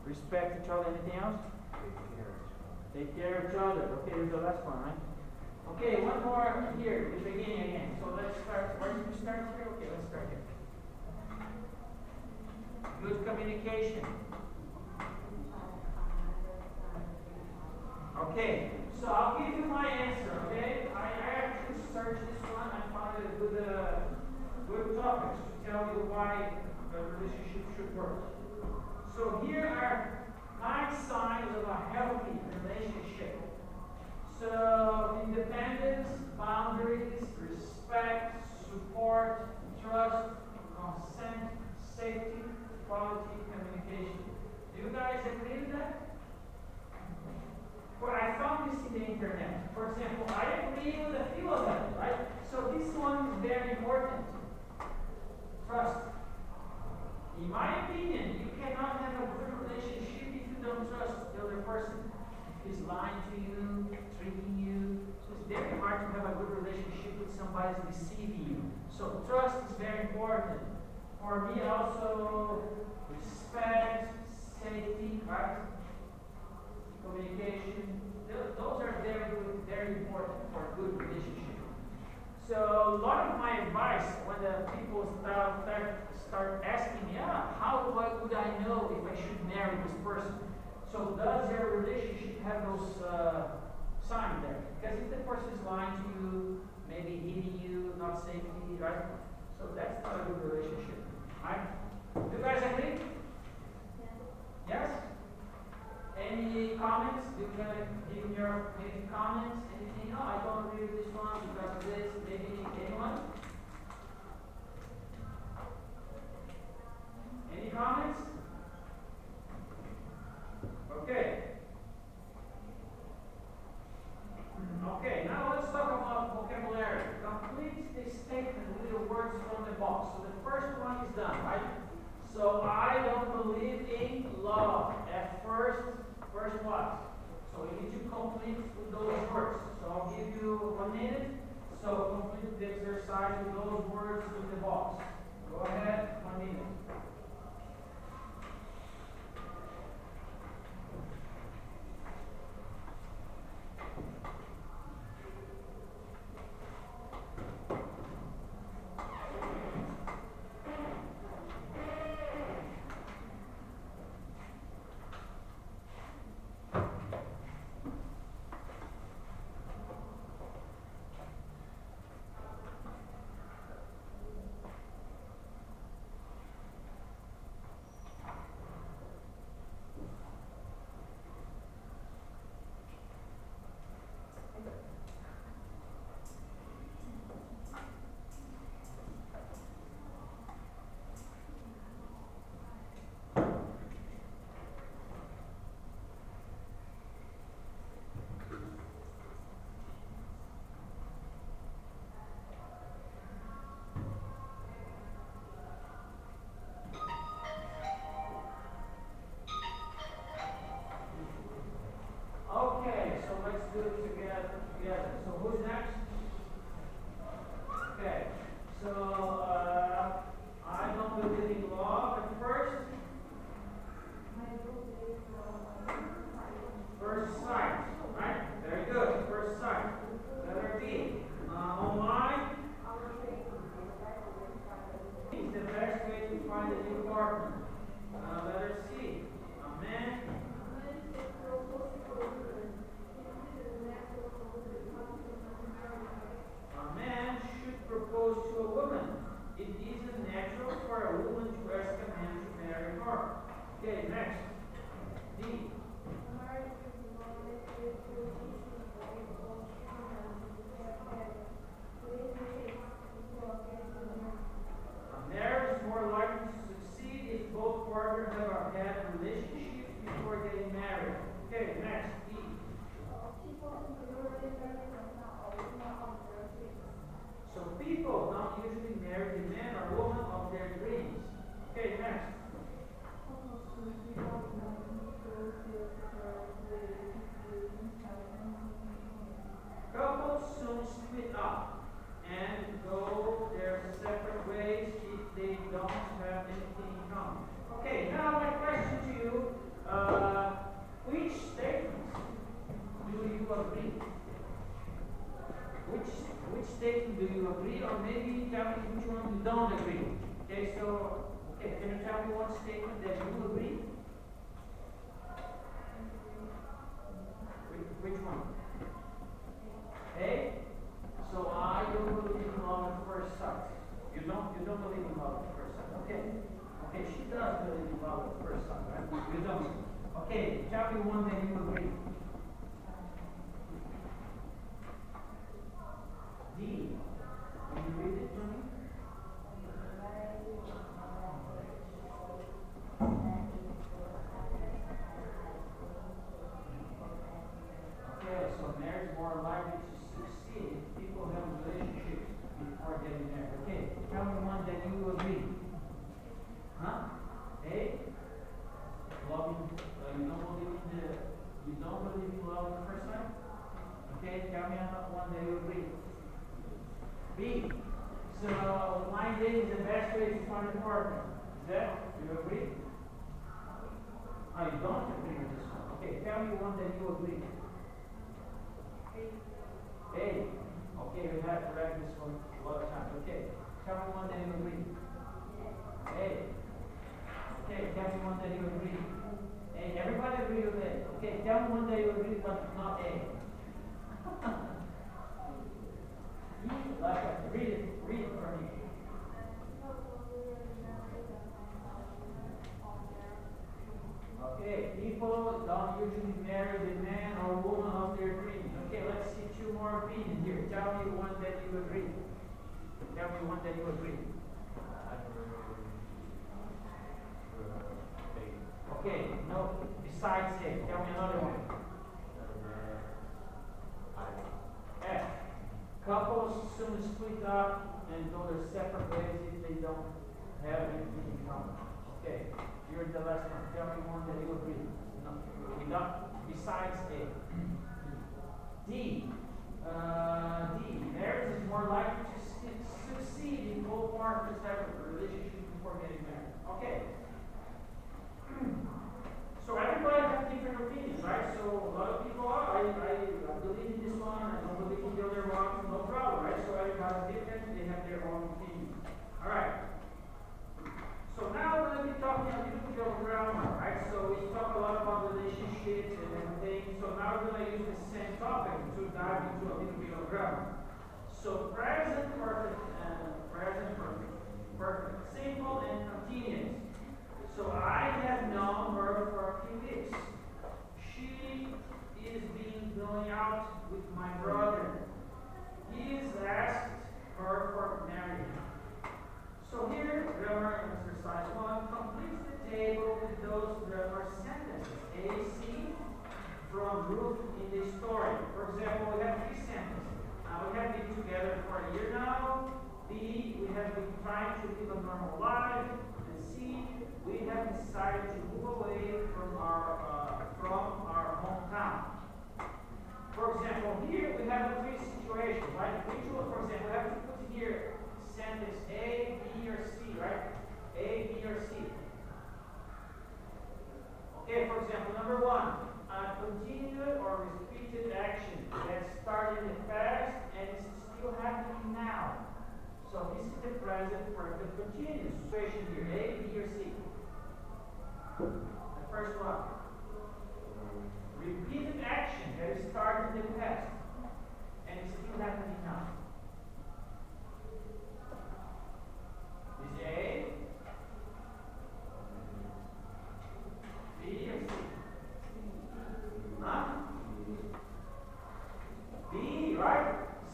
Respect each other. Anything else? Take care of each other. Okay, here's the last one, right? Okay, one more here, the beginning again. So let's start. Where did we start here? Okay, let's start here. Good communication. Okay, so I'll give you my answer, okay? I actually searched this one. I found a good good topics to tell you why a relationship should work. So here are 9 signs of a healthy relationship. So independence, boundaries, respect, support, trust, consent, safety, quality, communication. Do you guys agree with that? Well, I found this in the internet. For example, I agree with a few of them, right? So this one is very important. Trust. In my opinion, you cannot have a good relationship if you don't trust the other person. If he's lying to you, treating you. So it's very hard to have a good relationship with somebody who's deceiving you. So trust is very important. For me also, respect, safety, right? Communication. Those are very good, very important for a good relationship. So a lot of my advice when the people start asking me, how would I know if I should marry this person? So does your relationship have those signs there? Because if the person is lying to you, maybe hitting you, not safety, right? So that's not a good relationship, right? Do you guys agree? Yes? Any comments? Do you guys give your maybe comments? Anything? No, I don't agree with this one because of this. Maybe anyone? Any comments? Okay. Okay, now let's talk about vocabulary. Complete the statement with the words from the box. So the first one is done, right? So I don't believe in love. At first what? So you need to complete with those words. So I'll give you 1 minute. So complete the exercise with those words in the box. Go ahead, 1 minute. Okay, so let's do it together. So who's next? Okay, so I don't believe in love at first. First sight, right? Very good. First sight. Letter B. Online is the best way to find a new partner. Letter C. A man. A man should propose to a woman. It isn't natural for a woman to ask a man to marry her. Okay, next. D. A marriage is more likely to succeed if both partners have had a relationship before getting married. Okay, next. E. So people don't usually marry the man or woman of their dreams. Okay, next. Couples soon split up and go their separate ways if they don't have anything in common. Okay, now my question to you, which statements do you agree? Which statement do you agree, or maybe tell me which one you don't agree? Okay, so, can you tell me one statement that you agree? Which one? A? So I don't believe in love at first sight. You don't believe in love at first sight. Okay. Okay, she does believe in love at first sight, right? You don't. Okay, tell me one that you agree. D. Can you read it for me? Okay, so marriage is more likely to succeed if people have relationships before getting married. Okay, tell me one that you agree. Huh? A? Loving, you don't believe in love at first sight? Okay, tell me another one that you agree. B. So blind dating is the best way to find a partner. Is that, you agree? Oh, you don't agree with this one. Okay, tell me one that you agree. A. Okay, we have to write this one a lot of times. Okay, tell me one that you agree. A. Okay, tell me one that you agree. A. Everybody agree with A. Okay, tell me one that you agree, but not A. Read it for me. Okay, people don't usually marry the man or woman of their dreams. Okay, let's see two more opinions here. Tell me one that you agree. Tell me one that you agree. Okay, no, besides A, tell me another one. F. Couples soon split up and go their separate ways if they don't have anything in common. Okay, you're the last one. Tell me one that you agree. No, without, besides A. D. D. Marriage is more likely to succeed if both partners have a relationship before getting married. Okay. So everybody has different opinions, right? So a lot of people are, I believe in this one, I don't believe in the other one, no problem, right? So everybody's different, they have their own opinion. Alright. So now we're going to be talking a little bit of grammar, right? So we talk a lot about relationships and everything. So now we're going to use the same topic to dive into a little bit of grammar. So present perfect, simple and continuous. So I have known her for a few weeks. She is going out with my brother. He has asked her for marriage. So here, grammar exercise 1 completes the table with those grammar sentences. A, C, from Ruth in the story. For example, we have 3 sentences. We have been together for a year now. B, we have been trying to live a normal life. And C, we have decided to move away from our hometown. For example, here we have 3 situations, right? Which one, for example, we have to put here sentence A, B, or C, right? A, B, or C. Okay, for example, number 1, a continued or repeated action that started in the past and is still happening now. So this is the present perfect continuous situation here, A, B, or C. The first one. Repeated action that is started in the past and is still happening now. Is A, B, or C? Huh? B, right?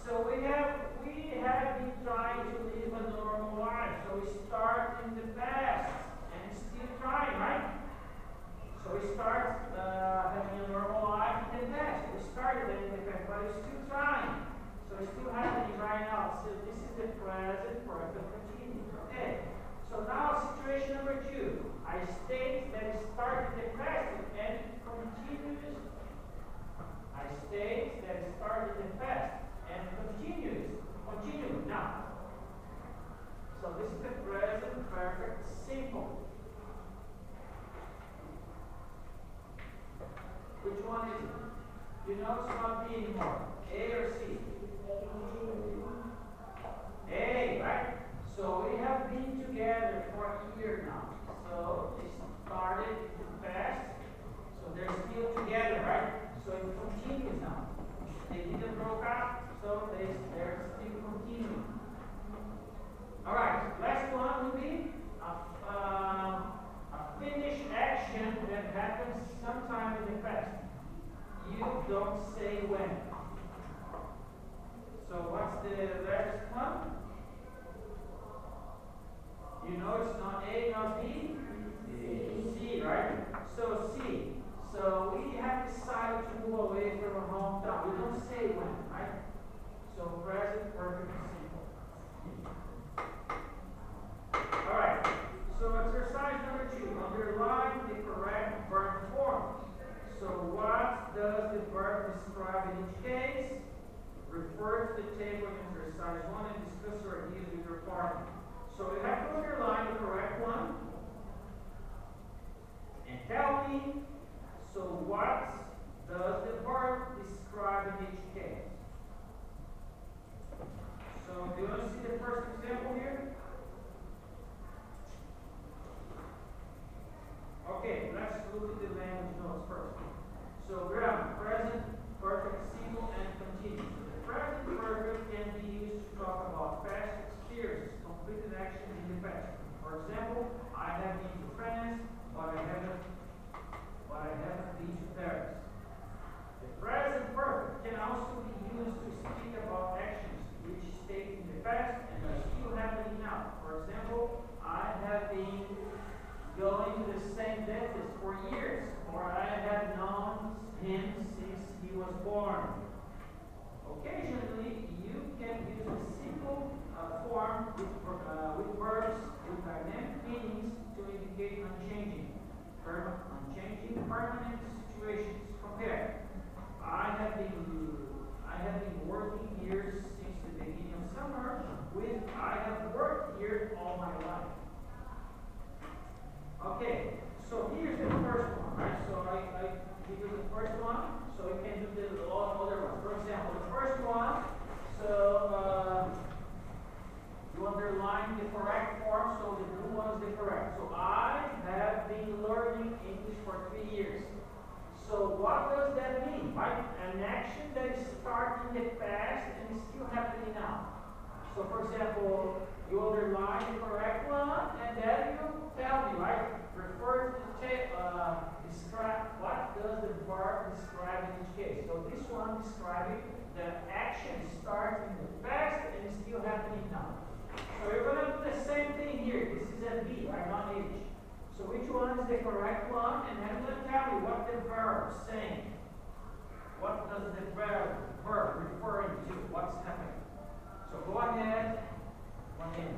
So we have been trying to live a normal life. So we start in the past and still trying, right? So we start having a normal life in the past. We started in the past, but we're still trying. So it's still happening right now. So this is the present perfect continuous. Okay. So now situation number 2. I state that it started in the past and continues. I state that it started in the past and continues. Continue now. So this is the present perfect simple. Which one is it? You know it's not B anymore. A or C? A, right? So we have been together for a year now. So they started in the past. So they're still together, right? So it continues now. They didn't broke up, so they're still continuing. Alright. departing. So you have to underline the correct one and tell me, so what does the verb describe in each case? So do you want to see the first example here? Okay, let's look at the language notes first. So grammar, present, perfect, simple, and continuous. So the present perfect can be used to talk about past experiences, completed actions in the past. For example, I have been to France, but I haven't been to Paris. The present perfect can also be used to speak about actions which stayed in the past and are still happening now. For example, I have been going to the same dentist for years, or I have known him since he was born. Occasionally, you can use a simple form with verbs with dynamic meanings to indicate unchanging, permanent situations. Compare. I have been working here since the beginning of summer with I have worked here all my life. Okay, so here's the first one, right? So I give you the first one, so you can do the other ones. For example, the first one, so you underline the correct form, so the blue one is the correct. So I have been learning English for 3 years. So what does that mean, right? An action that is starting in the past and is still happening now. So for example, you underline the correct one, and then you tell me, right? Refer to describe what does the verb describe in each case. So this one describing the action starting in the past and is still happening now. So you're going to do the same thing here. This is a B, right? Not H. So which one is the correct one? And then I'm going to tell you what the verb is saying. What does the verb referring to? What's happening? So go ahead. 1 minute.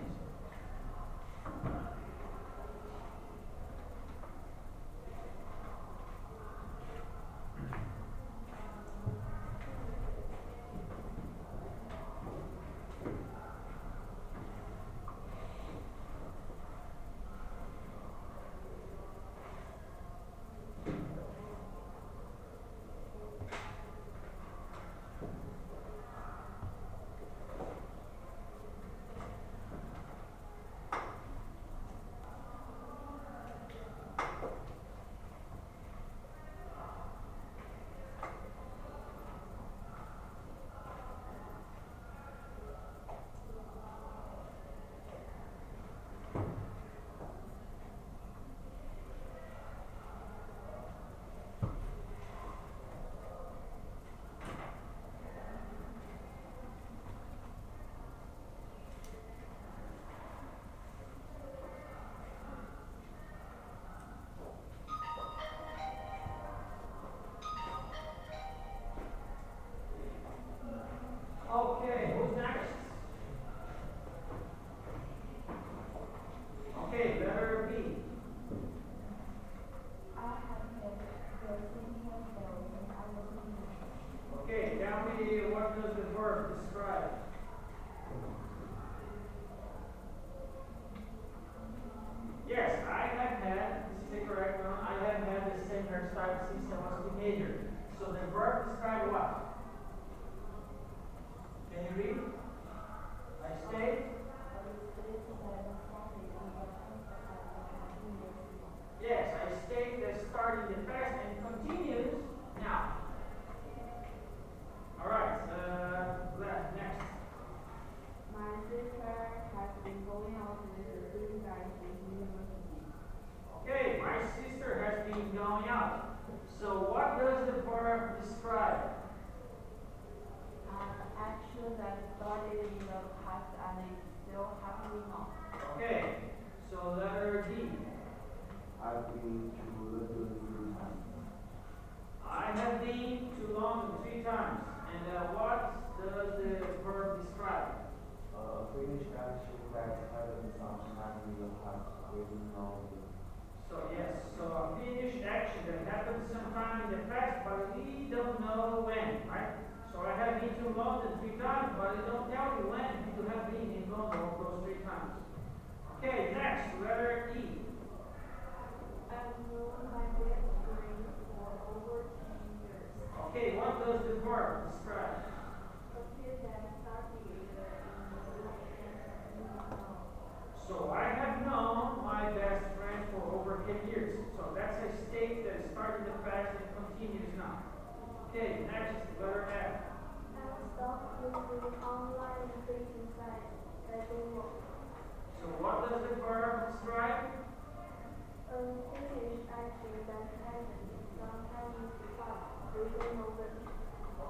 Okay, who's next? Okay, letter B. I have had the same hairstyle since I was a kid. Okay, tell me what does the verb describe? Yes, I have had, this is the correct one, I have had the same hairstyle since I was a teenager. So the verb describe what? Can you read? I stayed? Yes, I stayed that started in the past and continues now. Alright, next. My sister has been going out with the 3 guys in university. Okay, my sister has been going out. So what does the verb describe? Action that started in the past and is still happening now. Okay, so letter D. I've been to London 3 times. I have been to London 3 times. And what does the verb describe? Finished action that happened sometime in the past. We don't know. So yes, so a finished action that happened sometime in the past, but we don't know when, right? So I have been to London 3 times, but it don't tell you when you have been in London those 3 times. Okay, next, letter E. I've known my best friend for over 10 years. Okay, what does the verb describe? Appear that started in the now. So I have known my best friend for over 10 years. So that's a state that started in the past and continues now. Okay, next, letter F. I've stopped using online dating sites that don't work. So what does the verb describe? Finished action that hasn't sometimes stopped reading over.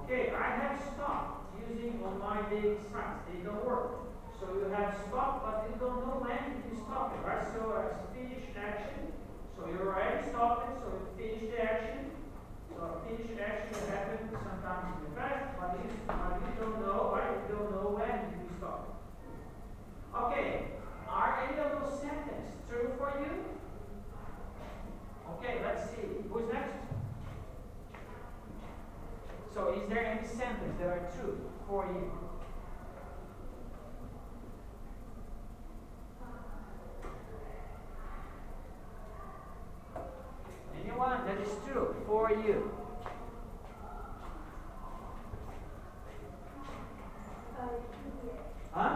Okay, I have stopped using online dating sites. They don't work. So you have stopped, but you don't know when you stop it, right? So it's finished action. So you already stopped it, so you finished the action. So finished action happened sometimes in the past, but you don't know, right? You don't know when you stop it. Okay, are any of those sentences true for you? Okay, let's see. Who's next? So is there any sentence that are true for you? Anyone that is true for you? Huh?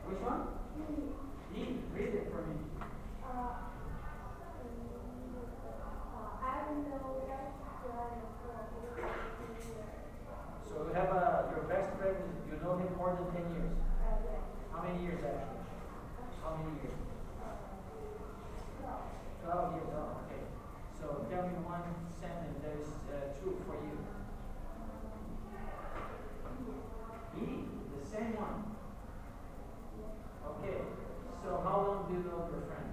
Which one? E. Read it for me. I don't know that's right for So you have your best friend, you know him more than 10 years. How many years actually? How many years? 12 years old, okay. So tell me one sentence that is true for you. E, the same one. Okay, so how long do you know your friend?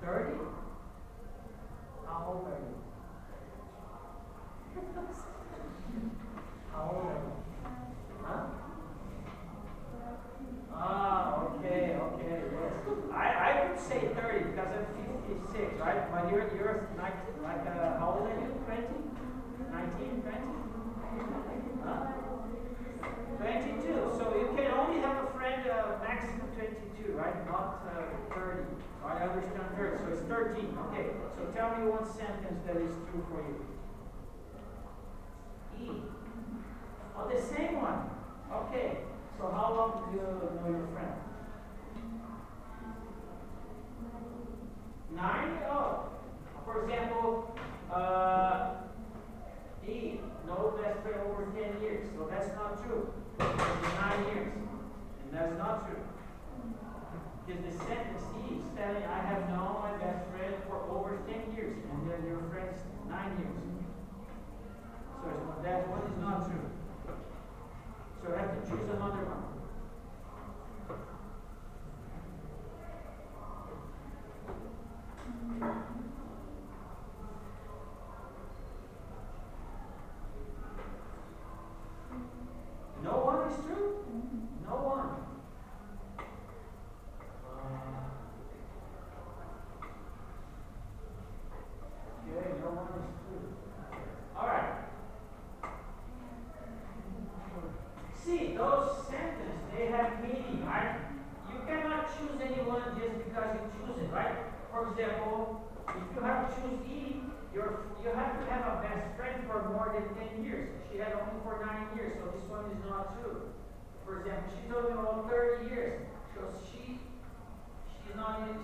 30? How old are you? How old are you? Huh? Ah, okay, yes. I would say 30 because I'm 56, right? But you're like how old are you? 20? 19, 20? Huh? 22. So you can only have a friend maximum 22, right? Not 30. So I understand 30. So it's 13. Okay. So tell me one sentence that is true for you. E. Oh, the same one. Okay. So how long do you know your friend? 9? Oh. For example, E. No best friend over 10 years. So that's not true. It's 9 years. And that's not true. Because the sentence E is telling I have known my best friend for over 10 years. And then your friend's 9 years. So that one is not true. So I have to choose another one. No one is true? No one. Okay, no one is true. Alright. See, those sentences, they have meaning, right? You cannot choose anyone just because you choose it, right? For example, if you have to choose E, you have to have a best friend for more than 10 years. She had only for 9 years, so this one is not true. For example, she told me about 30 years. So she's 19,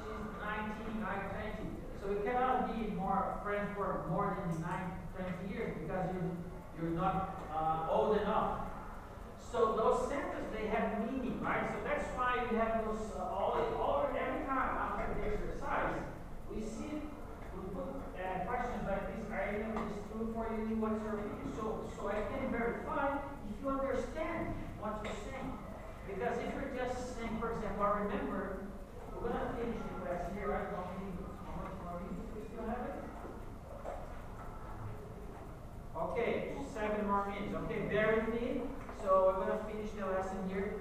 I'm 20. So you cannot be more friends for more than 20 years because you're not old enough. So those sentences, they have meaning, right? So that's why we have those every time after the exercise, we put questions like this. Are any of this true for you? What's your opinion? So I can verify if you understand what you're saying. Because if you're just saying, for example, I remember, we're going to finish the class here, right? How much more minutes we still have it? Okay, 7 more minutes. Okay, bear with me. So we're going to finish the lesson here.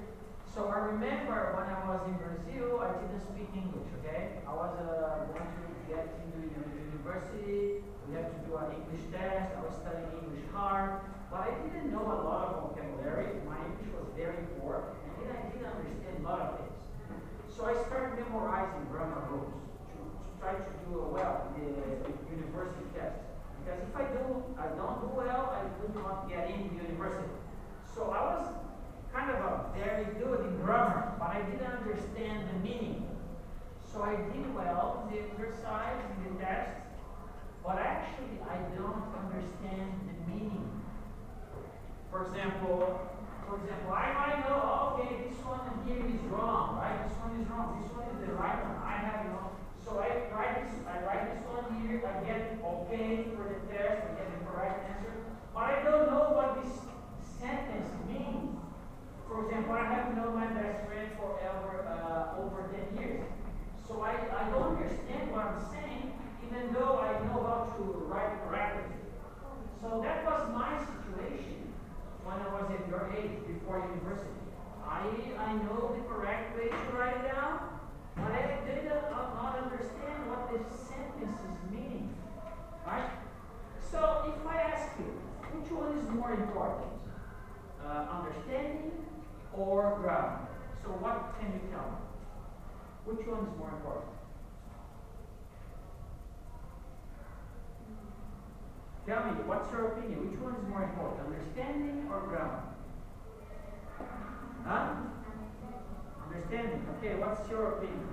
So I remember when I was in Brazil, I didn't speak English, okay? I was going to get into university. We had to do an English test. I was studying English hard. But I didn't know a lot of vocabulary. My English was very poor. And I didn't understand rules to try to do well in the university test. Because if I don't do well, I would not get into university. So I was kind of very good in grammar, but I didn't understand the meaning. So I did well in the exercise, in the test, but actually I don't understand the meaning. For example, I might know, oh, okay, this one here is wrong, right? This one is wrong. This one is the right one. I have no. So I write this one here. I get okay for the test. I get the correct answer, but I don't know what this sentence means. For example, I have known my best friend for over 10 years. So I don't understand what I'm saying, even though I know how to write correctly. So that was my situation when I was at your age, before university. I know the correct way to write it down, but I did not understand what the sentences mean. Right? So if I ask you, which one is more important? Understanding or grammar? So what can you tell me? Which one is more important? Tell me, what's your opinion? Which one is more important, understanding or grammar? Huh? Understanding. Okay, what's your opinion?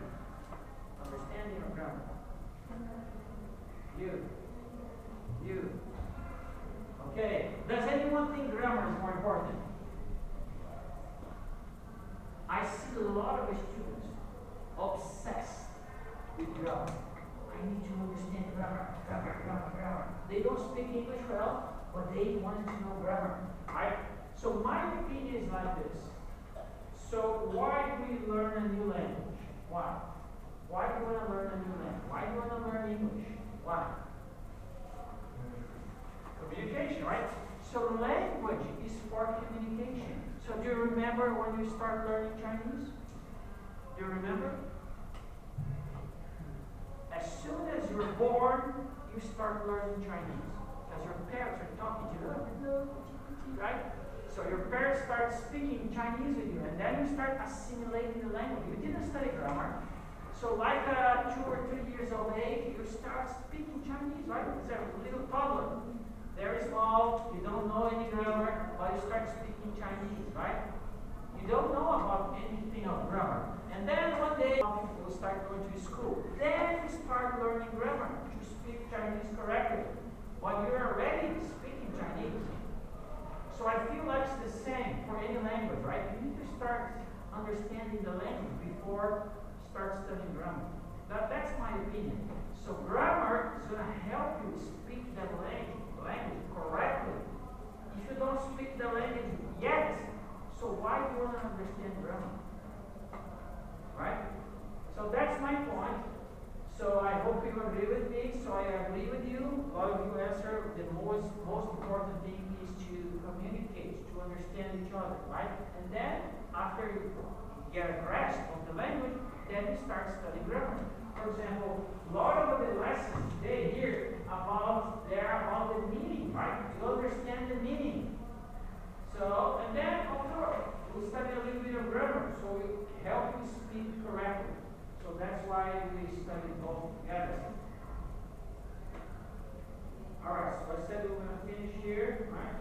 Understanding or grammar? You. Okay, does anyone think grammar is more important? I see a lot of students obsessed with grammar. I need to understand grammar. They don't speak English well, but they wanted to know grammar. Right? So my opinion is like this. So why do we learn a new language? Why? Why do you want to learn a new language? Why do you want to learn English? Why? Communication, right? So language is for communication. So do you remember when you start learning Chinese? Do you remember? As soon as you're born, you start learning Chinese. Because your parents are talking to you, right? So your parents start speaking Chinese with you, and then you start assimilating the language. You didn't study grammar. So like 2 or 3 years of age, you start speaking Chinese, right? It's a little toddler. Very small, you don't know any grammar, but you start speaking Chinese, right? You don't know about anything of grammar. And then one day, you start going to school. Then you start learning grammar to speak Chinese correctly. But you're already speaking Chinese. So I feel like it's the same for any language, right? You need to start understanding the language before start studying grammar. That's my opinion. So grammar is going to help you speak the language correctly. If you don't speak the language yet, so why do you want to understand grammar? Right? So that's my point. So I hope you agree with me. So I agree with you. A lot of you answer the most important thing is to communicate, to understand each other, right? And then after you get a grasp of the language, then you start studying grammar. For example, a lot of the lessons today here about the meaning, right? You understand the meaning. So, and then of course, we study a little bit of grammar, so it helps you speak correctly. So that's why we study both together. Alright, so I said we're going to finish here, right?